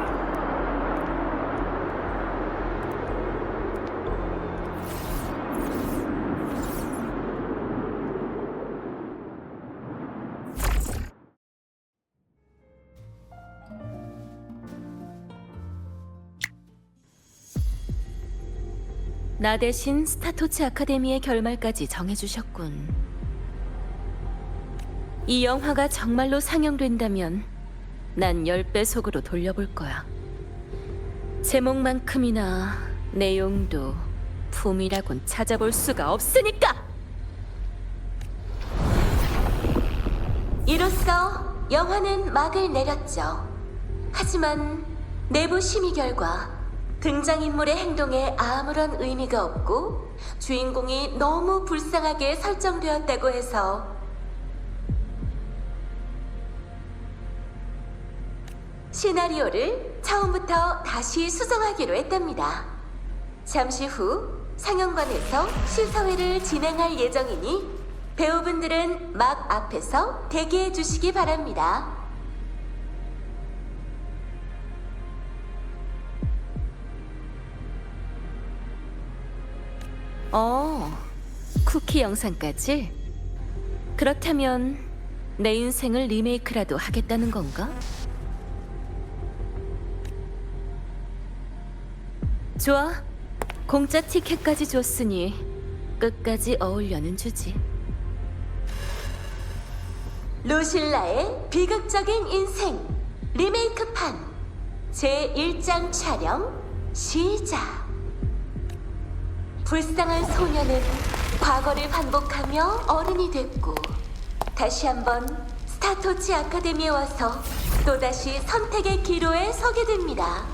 나 대신 스타토치 아카데미의 결말까지 정해주셨군. 이 영화가 정말로 상영된다면 난 10배속으로 돌려볼 거야. 제목만큼이나 내용도 품이라곤 찾아볼 수가 없으니까! 이로써 영화는 막을 내렸죠. 하지만 내부 심의 결과 등장인물의 행동에 아무런 의미가 없고 주인공이 너무 불쌍하게 설정되었다고 해서 시나리오를 처음부터 다시 수정하기로 했답니다. 잠시 후 상영관에서 시사회를 진행할 예정이니 배우분들은 막 앞에서 대기해 주시기 바랍니다. 쿠키 영상까지? 그렇다면 내 인생을 리메이크라도 하겠다는 건가? 좋아, 공짜 티켓까지 줬으니 끝까지 어울려는 주지. 루실라의 비극적인 인생, 리메이크판 제1장 촬영 시작. 불쌍한 소녀는 과거를 반복하며 어른이 됐고 다시 한번 스타토치 아카데미에 와서 또다시 선택의 기로에 서게 됩니다.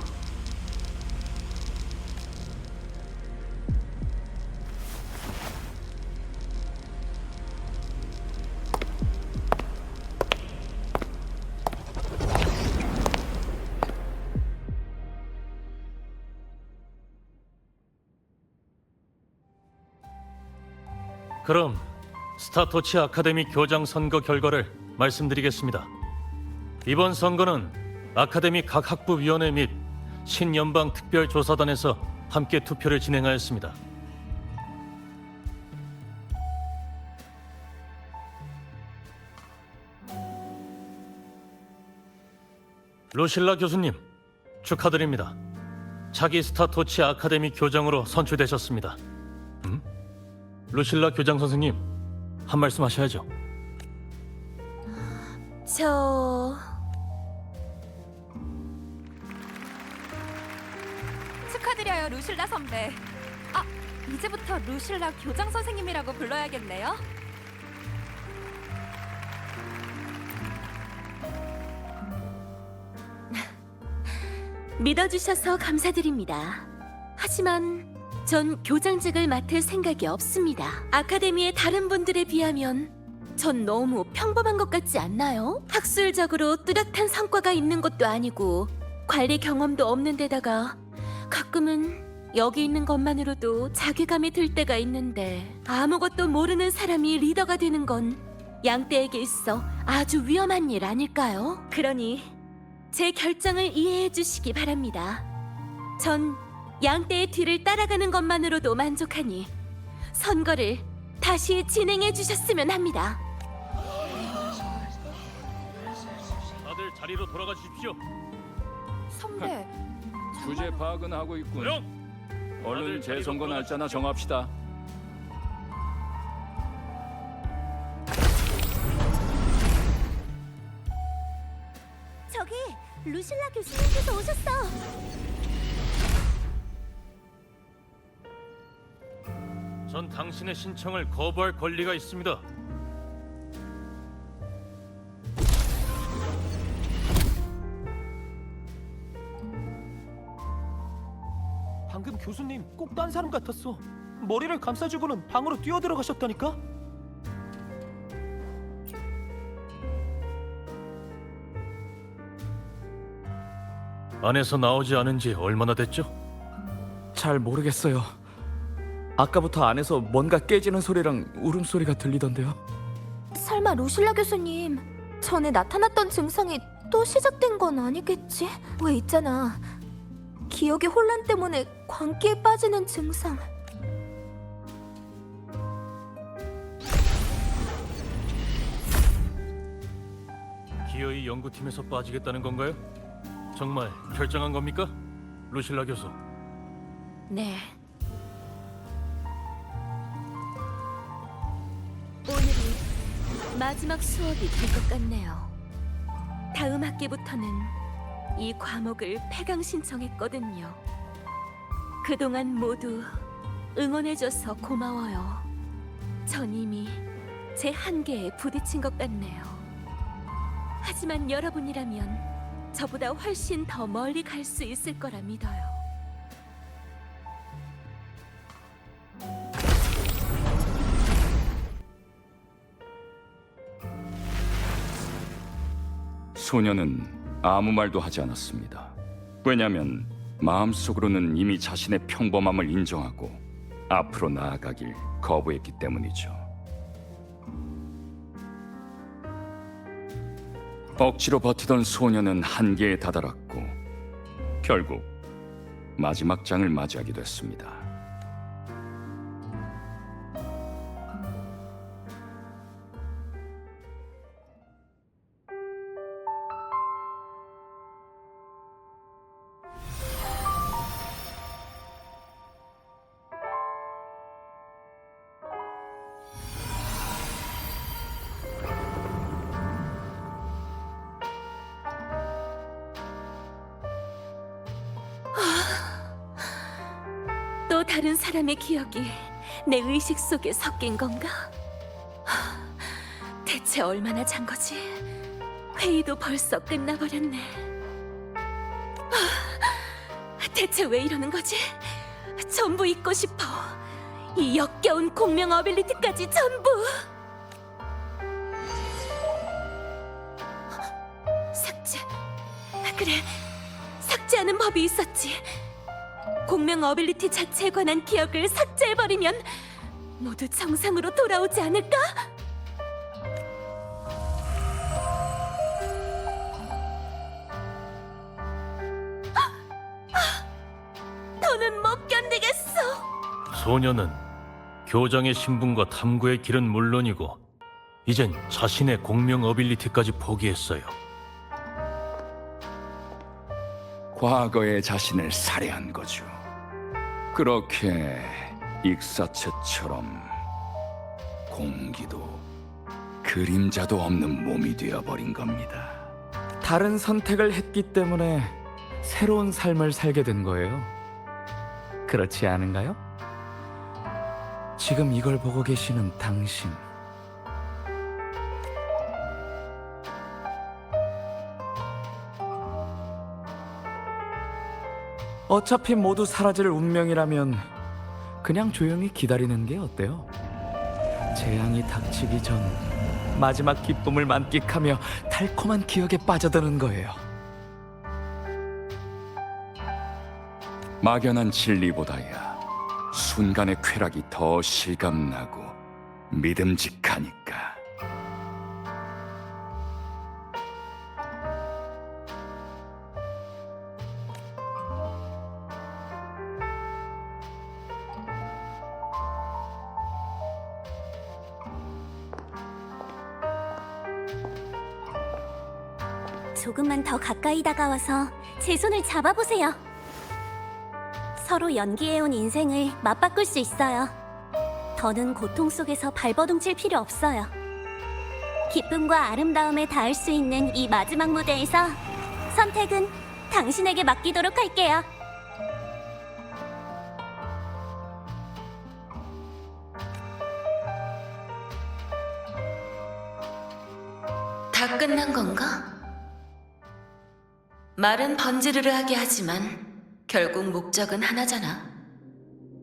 그럼 스타토치 아카데미 교장 선거 결과를 말씀드리겠습니다. 이번 선거는 아카데미 각 학부위원회 및 신연방 특별조사단에서 함께 투표를 진행하였습니다. 루실라 교수님, 축하드립니다. 차기 스타토치 아카데미 교장으로 선출되셨습니다. 루실라 교장 선생님, 한 말씀 하셔야죠. 축하드려요, 루실라 선배. 아, 이제부터 루실라 교장 선생님이라고 불러야겠네요. 믿어주셔서 감사드립니다. 하지만 전 교장직을 맡을 생각이 없습니다. 아카데미의 다른 분들에 비하면 전 너무 평범한 것 같지 않나요? 학술적으로 뚜렷한 성과가 있는 것도 아니고 관리 경험도 없는 데다가 가끔은 여기 있는 것만으로도 자괴감이 들 때가 있는데 아무것도 모르는 사람이 리더가 되는 건 양떼에게 있어 아주 위험한 일 아닐까요? 그러니 제 결정을 이해해 주시기 바랍니다. 전 양떼의 뒤를 따라가는 것만으로도 만족하니 선거를 다시 진행해 주셨으면 합니다. 다들 자리로 돌아가 주십시오. 선배, 주제 파악은 하고 있군. 얼른 재선거 날짜나 정합시다. 저기 루실라 교수님께서 오셨어. 전 당신의 신청을 거부할 권리가 있습니다. 방금 교수님 꼭 딴 사람 같았어. 머리를 감싸주고는 방으로 뛰어들어가셨다니까? 안에서 나오지 않은 지 얼마나 됐죠? 잘 모르겠어요. 아까부터 안에서 뭔가 깨지는 소리랑 울음소리가 들리던데요. 설마 루실라 교수님, 전에 나타났던 증상이 또 시작된 건 아니겠지? 왜 있잖아, 기억의 혼란 때문에 광기에 빠지는 증상. 기어이 연구팀에서 빠지겠다는 건가요? 정말 결정한 겁니까? 루실라 교수. 네. 오늘이 마지막 수업이 될 것 같네요. 다음 학기부터는 이 과목을 폐강 신청했거든요. 그동안 모두 응원해줘서 고마워요. 전 이미 제 한계에 부딪힌 것 같네요. 하지만 여러분이라면 저보다 훨씬 더 멀리 갈 수 있을 거라 믿어요. 소녀는 아무 말도 하지 않았습니다. 왜냐하면 마음속으로는 이미 자신의 평범함을 인정하고 앞으로 나아가길 거부했기 때문이죠. 억지로 버티던 소녀는 한계에 다다랐고 결국 마지막 장을 맞이하게 됐습니다. 다른 사람의 기억이 내 의식 속에 섞인 건가? 대체 얼마나 잔 거지? 회의도 벌써 끝나버렸네. 대체 왜 이러는 거지? 전부 잊고 싶어. 이 역겨운 공명 어빌리티까지 전부. 삭제. 그래, 삭제하는 법이 있었지. 공명 어빌리티 자체에 관한 기억을 삭제해버리면 모두 정상으로 돌아오지 않을까? 더는 못 견디겠어. 소녀는 교장의 신분과 탐구의 길은 물론이고 이젠 자신의 공명 어빌리티까지 포기했어요. 과거의 자신을 살해한 거죠. 그렇게 익사체처럼 공기도 그림자도 없는 몸이 되어버린 겁니다. 다른 선택을 했기 때문에 새로운 삶을 살게 된 거예요. 그렇지 않은가요? 지금 이걸 보고 계시는 당신. 어차피 모두 사라질 운명이라면 그냥 조용히 기다리는 게 어때요? 재앙이 닥치기 전 마지막 기쁨을 만끽하며 달콤한 기억에 빠져드는 거예요. 막연한 진리보다야 순간의 쾌락이 더 실감나고 믿음직하니까. 조금만 더 가까이 다가와서 제 손을 잡아보세요. 서로 연기해온 인생을 맞바꿀 수 있어요. 더는 고통 속에서 발버둥 칠 필요 없어요. 기쁨과 아름다움에 닿을 수 있는 이 마지막 무대에서 선택은 당신에게 맡기도록 할게요. 다 끝난 건가? 말은 번지르르하게 하지만 결국 목적은 하나잖아.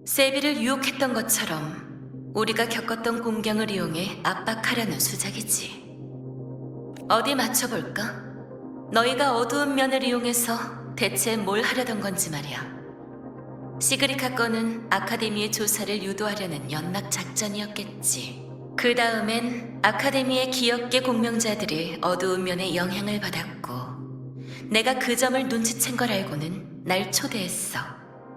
세비를 유혹했던 것처럼 우리가 겪었던 공경을 이용해 압박하려는 수작이지. 어디 맞춰볼까? 너희가 어두운 면을 이용해서 대체 뭘 하려던 건지 말이야. 시그리카 건은 아카데미의 조사를 유도하려는 연막 작전이었겠지. 그 다음엔 아카데미의 기억계 공명자들이 어두운 면에 영향을 받았고 내가 그 점을 눈치챈 걸 알고는 날 초대했어.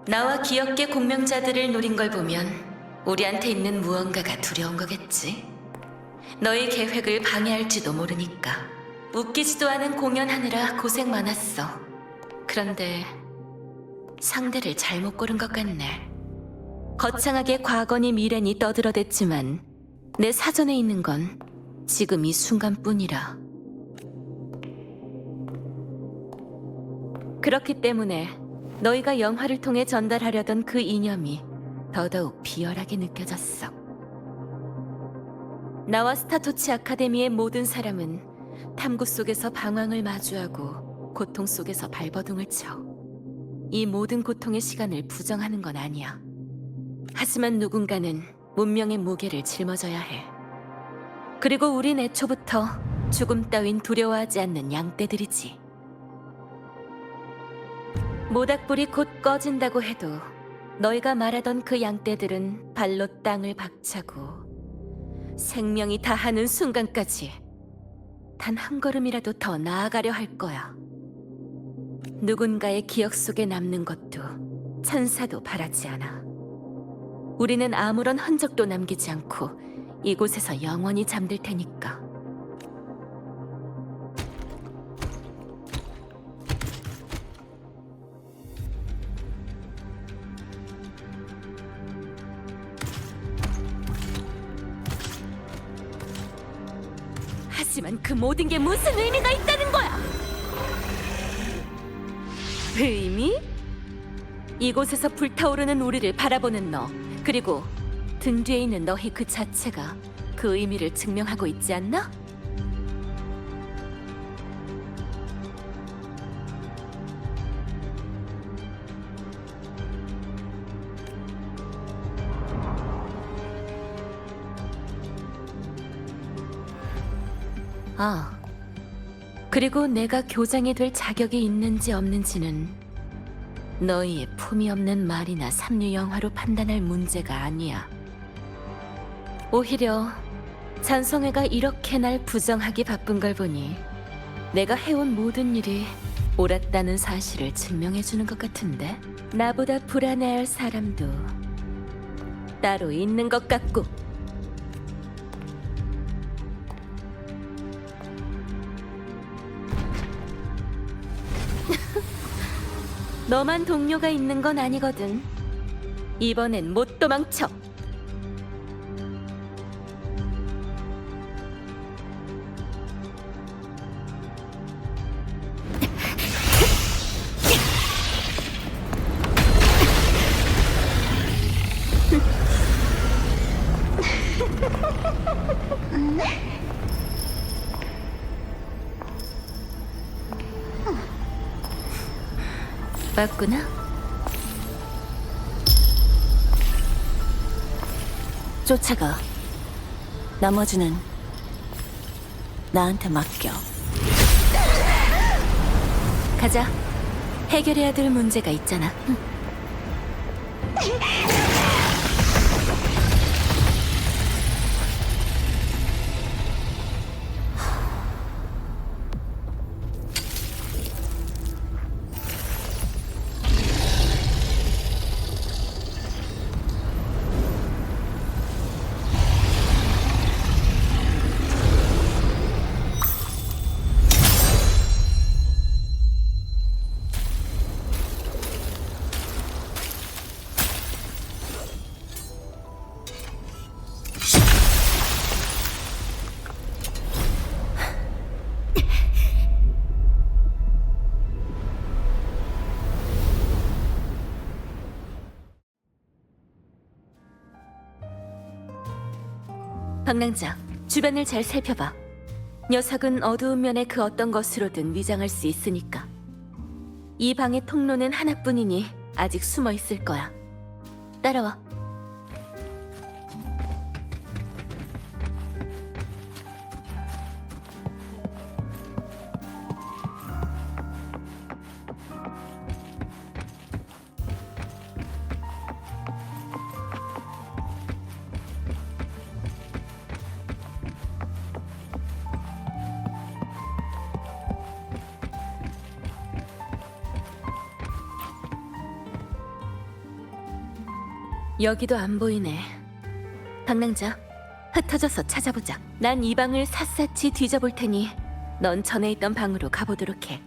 나와 기억계 공명자들을 노린 걸 보면 우리한테 있는 무언가가 두려운 거겠지. 너희 계획을 방해할지도 모르니까. 웃기지도 않은 공연하느라 고생 많았어. 그런데 상대를 잘못 고른 것 같네. 거창하게 과거니 미래니 떠들어댔지만 내 사전에 있는 건 지금 이 순간뿐이라. 그렇기 때문에 너희가 영화를 통해 전달하려던 그 이념이 더더욱 비열하게 느껴졌어. 나와 스타토치 아카데미의 모든 사람은 탐구 속에서 방황을 마주하고 고통 속에서 발버둥을 쳐. 이 모든 고통의 시간을 부정하는 건 아니야. 하지만 누군가는 문명의 무게를 짊어져야 해. 그리고 우린 애초부터 죽음 따윈 두려워하지 않는 양떼들이지. 모닥불이 곧 꺼진다고 해도 너희가 말하던 그 양떼들은 발로 땅을 박차고 생명이 다하는 순간까지 단 한 걸음이라도 더 나아가려 할 거야. 누군가의 기억 속에 남는 것도 천사도 바라지 않아. 우리는 아무런 흔적도 남기지 않고 이곳에서 영원히 잠들 테니까. 하지만 그 모든 게 무슨 의미가 있다는 거야? 의미? 이곳에서 불타오르는 우리를 바라보는 너, 그리고 등 뒤에 있는 너희 그 자체가 그 의미를 증명하고 있지 않나? 아, 그리고 내가 교장이 될 자격이 있는지 없는지는 너희의 품위 없는 말이나 삼류 영화로 판단할 문제가 아니야. 오히려 잔성회가 이렇게 날 부정하기 바쁜 걸 보니 내가 해온 모든 일이 옳았다는 사실을 증명해주는 것 같은데, 나보다 불안해할 사람도 따로 있는 것 같고. 너만 동료가 있는 건 아니거든. 이번엔 못 도망쳐. 맞구나. 쫓아가. 나머지는 나한테 맡겨. 가자. 해결해야 될 문제가 있잖아. 방랑자, 주변을 잘 살펴봐. 녀석은 어두운 면의 그 어떤 것으로든 위장할 수 있으니까. 이 방의 통로는 하나뿐이니 아직 숨어 있을 거야. 따라와. 여기도 안 보이네. 방랑자, 흩어져서 찾아보자. 난 이 방을 샅샅이 뒤져볼 테니 넌 전에 있던 방으로 가보도록 해.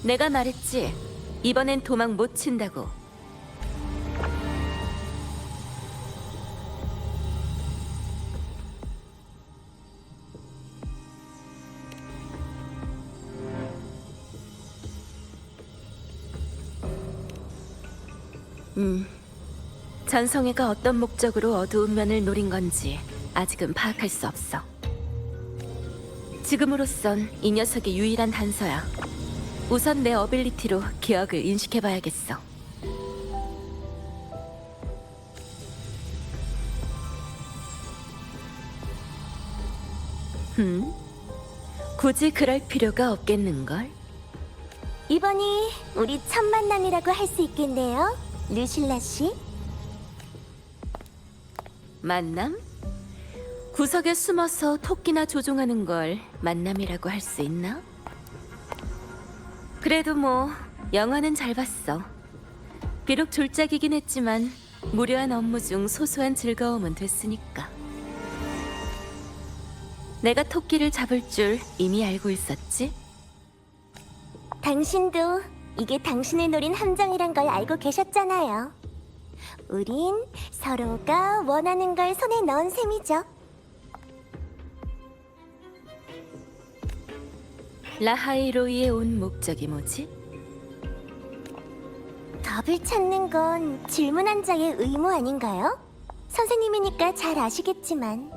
내가 말했지. 이번엔 도망 못 친다고. 전성애가 어떤 목적으로 어두운 면을 노린 건지 아직은 파악할 수 없어. 지금으로선 이 녀석의 유일한 단서야. 우선 내 어빌리티로 기억을 인식해봐야겠어. 굳이 그럴 필요가 없겠는걸? 이번이 우리 첫 만남이라고 할 수 있겠네요, 루실라 씨. 만남? 구석에 숨어서 토끼나 조종하는 걸 만남이라고 할 수 있나? 그래도 뭐 영화는 잘 봤어. 비록 졸작이긴 했지만 무료한 업무 중 소소한 즐거움은 됐으니까. 내가 토끼를 잡을 줄 이미 알고 있었지? 당신도 이게 당신을 노린 함정이란 걸 알고 계셨잖아요. 우린 서로가 원하는 걸 손에 넣은 셈이죠. 라하이로이에 온 목적이 뭐지? 답을 찾는 건 질문한 자의 의무 아닌가요? 선생님이니까 잘 아시겠지만.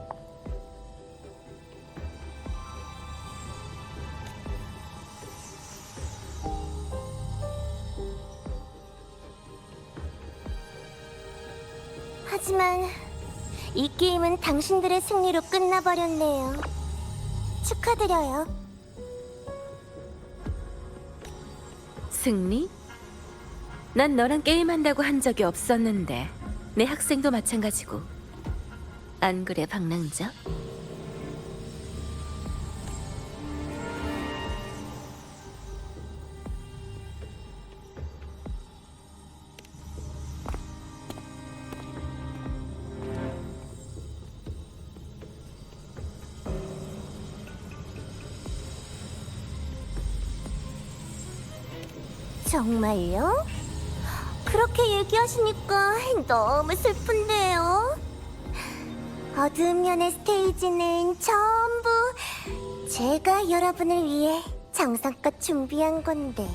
하지만 이 게임은 당신들의 승리로 끝나버렸네요. 축하드려요. 승리? 난 너랑 게임한다고 한 적이 없었는데 내 학생도 마찬가지고. 안 그래, 방랑자? 정말요? 그렇게 얘기하시니까 너무 슬픈데요. 어두운 면의 스테이지는 전부 제가 여러분을 위해 정성껏 준비한 건데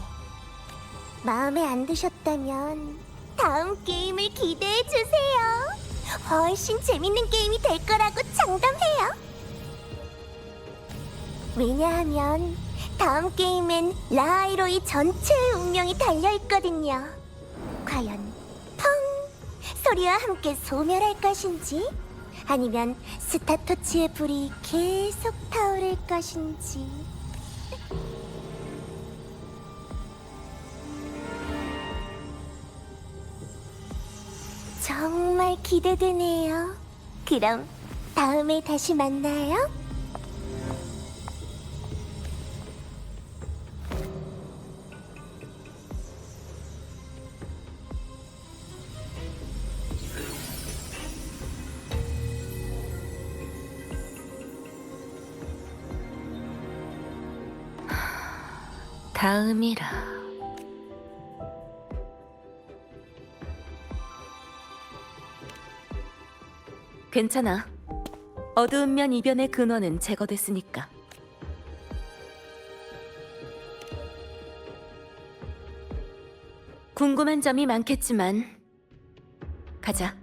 마음에 안 드셨다면 다음 게임을 기대해 주세요. 훨씬 재밌는 게임이 될 거라고 장담해요. 왜냐하면 다음 게임엔 라하이로이 전체의 운명이 달려있거든요. 과연 펑! 소리와 함께 소멸할 것인지 아니면 스타토치의 불이 계속 타오를 것인지. 정말 기대되네요. 그럼 다음에 다시 만나요. 다음이라. 괜찮아. 어두운 면 이변의 근원은 제거됐으니까. 궁금한 점이 많겠지만 가자.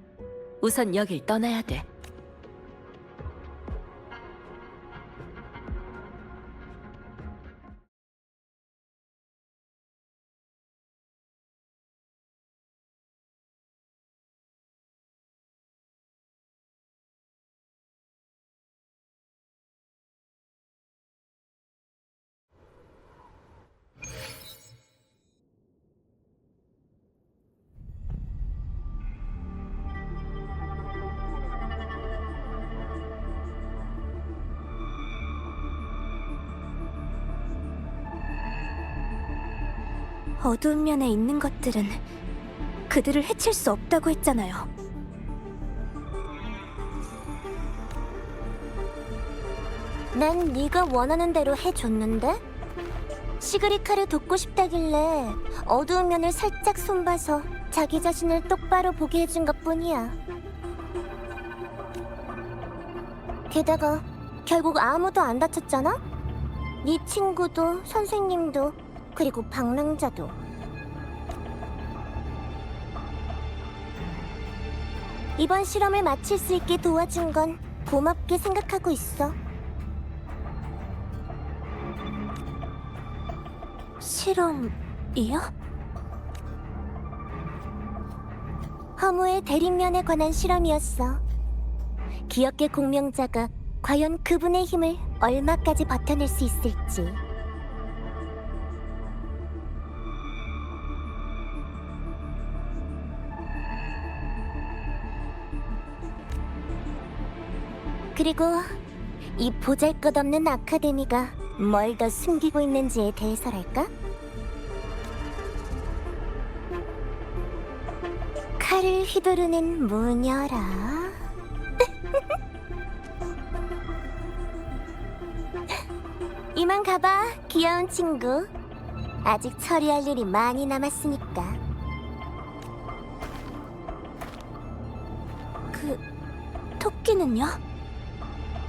우선 여길 떠나야 돼. 어두운 면에 있는 것들은 그들을 해칠 수 없다고 했잖아요. 난 네가 원하는 대로 해줬는데? 시그리카를 돕고 싶다길래 어두운 면을 살짝 손봐서 자기 자신을 똑바로 보게 해준 것뿐이야. 게다가 결국 아무도 안 다쳤잖아? 네 친구도 선생님도 그리고 방랑자도. 이번 실험을 마칠 수 있게 도와준 건 고맙게 생각하고 있어. 실험이요? 허무의 대립면에 관한 실험이었어. 기억계 공명자가 과연 그분의 힘을 얼마까지 버텨낼 수 있을지. 그리고 이 보잘것없는 아카데미가 뭘 더 숨기고 있는지에 대해서랄까? 칼을 휘두르는 무녀라. 이만 가봐, 귀여운 친구. 아직 처리할 일이 많이 남았으니까. 그 토끼는요?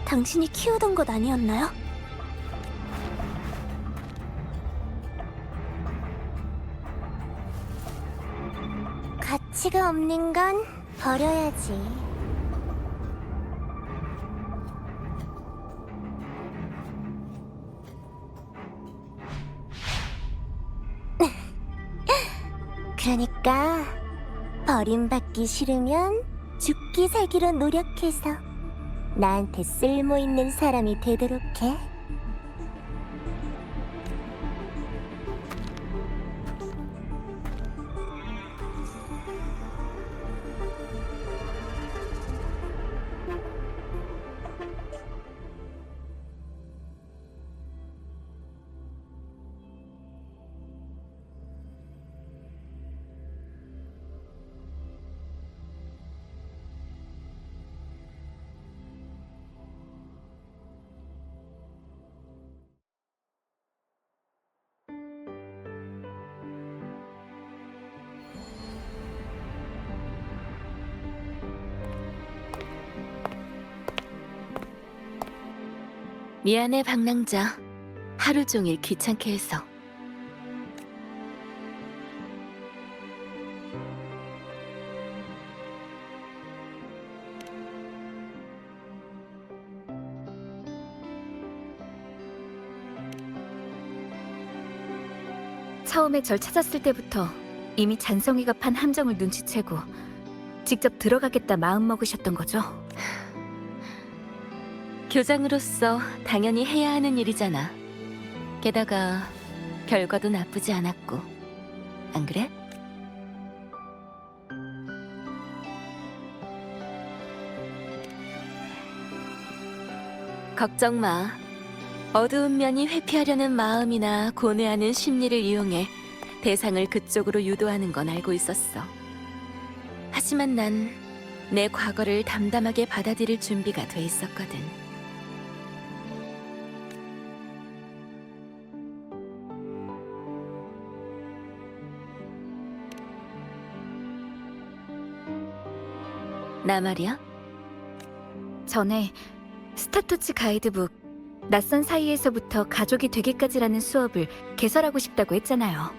당신이 키우던 것 아니었나요? 가치가 없는 건 버려야지. 그러니까 버림받기 싫으면 죽기 살기로 노력해서 나한테 쓸모있는 사람이 되도록 해. 미안해, 방랑자. 하루 종일 귀찮게 해서. 처음에 절 찾았을 때부터 이미 잔성이가 판 함정을 눈치채고 직접 들어가겠다 마음먹으셨던 거죠? 교장으로서 당연히 해야 하는 일이잖아. 게다가 결과도 나쁘지 않았고. 안 그래? 걱정 마. 어두운 면이 회피하려는 마음이나 고뇌하는 심리를 이용해 대상을 그쪽으로 유도하는 건 알고 있었어. 하지만 난 내 과거를 담담하게 받아들일 준비가 돼 있었거든. 나 말이야? 전에 스타토치 가이드북 낯선 사이에서부터 가족이 되기까지라는 수업을 개설하고 싶다고 했잖아요.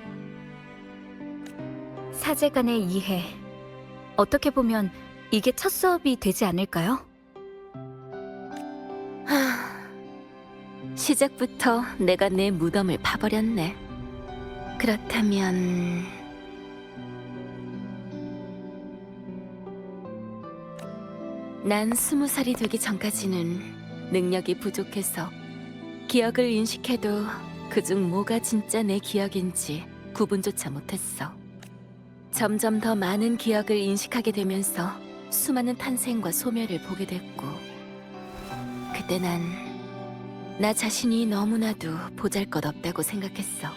사제 간의 이해. 어떻게 보면 이게 첫 수업이 되지 않을까요? 시작부터 내가 내 무덤을 파버렸네. 그렇다면... 난 20살이 되기 전까지는 능력이 부족해서 기억을 인식해도 그중 뭐가 진짜 내 기억인지 구분조차 못했어. 점점 더 많은 기억을 인식하게 되면서 수많은 탄생과 소멸을 보게 됐고, 그때 난 나 자신이 너무나도 보잘것없다고 생각했어.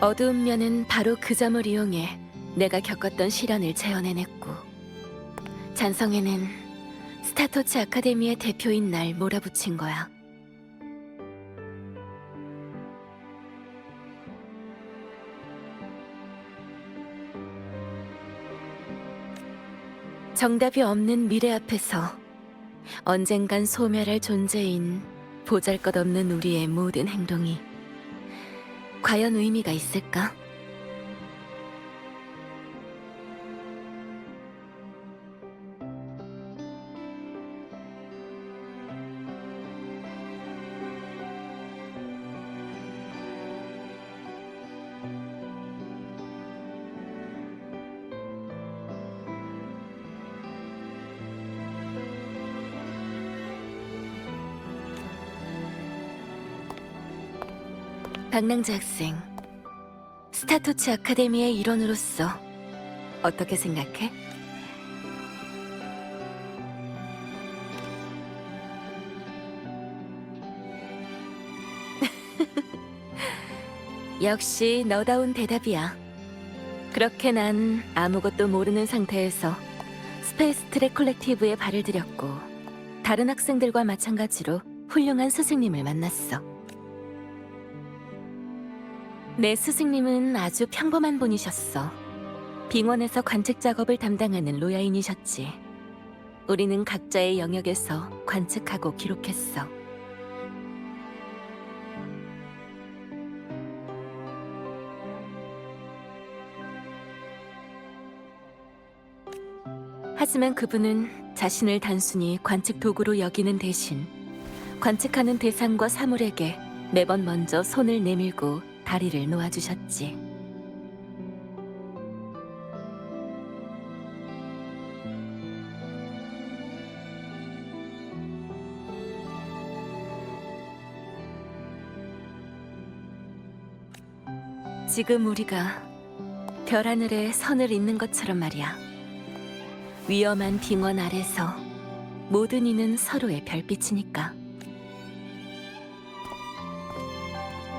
어두운 면은 바로 그 점을 이용해 내가 겪었던 시련을 재현해냈고, 잔성에는 스타토치 아카데미의 대표인 날 몰아붙인 거야. 정답이 없는 미래 앞에서 언젠간 소멸할 존재인 보잘것없는 우리의 모든 행동이 과연 의미가 있을까? 박낭자 학생, 스타토치 아카데미의 일원으로서 어떻게 생각해? 역시 너다운 대답이야. 그렇게 난 아무것도 모르는 상태에서 스페이스 트랙 콜렉티브에 발을 들였고 다른 학생들과 마찬가지로 훌륭한 스승님을 만났어. 내 스승님은 아주 평범한 분이셨어. 빙원에서 관측 작업을 담당하는 로야인이셨지. 우리는 각자의 영역에서 관측하고 기록했어. 하지만 그분은 자신을 단순히 관측 도구로 여기는 대신 관측하는 대상과 사물에게 매번 먼저 손을 내밀고 다리를 놓아주셨지. 지금 우리가 별하늘에 선을 잇는 것처럼 말이야. 위험한 빙원 아래서 모든 이는 서로의 별빛이니까.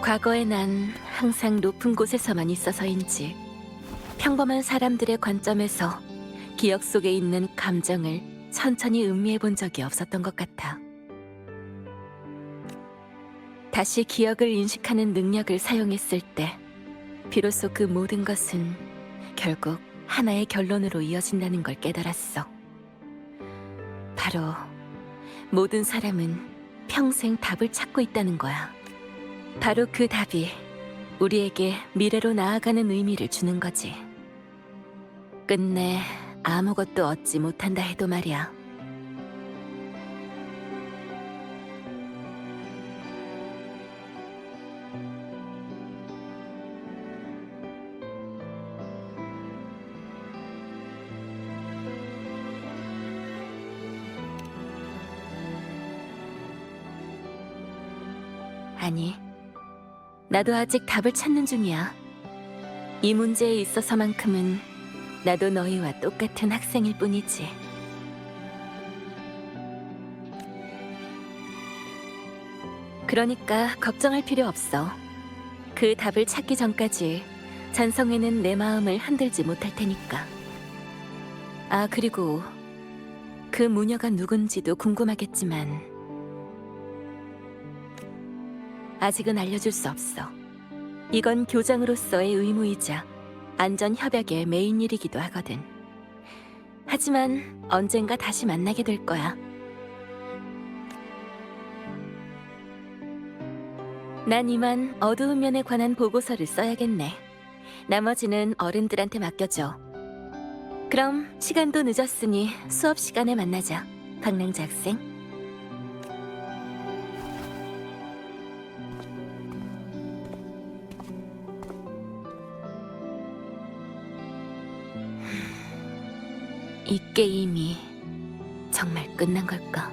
과거에 난 항상 높은 곳에서만 있어서인지 평범한 사람들의 관점에서 기억 속에 있는 감정을 천천히 음미해 본 적이 없었던 것 같아. 다시 기억을 인식하는 능력을 사용했을 때 비로소 그 모든 것은 결국 하나의 결론으로 이어진다는 걸 깨달았어. 바로 모든 사람은 평생 답을 찾고 있다는 거야. 바로 그 답이 우리에게 미래로 나아가는 의미를 주는 거지. 끝내 아무것도 얻지 못한다 해도 말이야. 아니, 나도 아직 답을 찾는 중이야. 이 문제에 있어서만큼은 나도 너희와 똑같은 학생일 뿐이지. 그러니까 걱정할 필요 없어. 그 답을 찾기 전까지 잔성에는 내 마음을 흔들지 못할 테니까. 아, 그리고 그 무녀가 누군지도 궁금하겠지만 아직은 알려줄 수 없어. 이건 교장으로서의 의무이자 안전협약의 메인 일이기도 하거든. 하지만 언젠가 다시 만나게 될 거야. 난 이만 어두운 면에 관한 보고서를 써야겠네. 나머지는 어른들한테 맡겨줘. 그럼 시간도 늦었으니 수업 시간에 만나자, 박낭자 학생. 이 게임이 정말 끝난 걸까?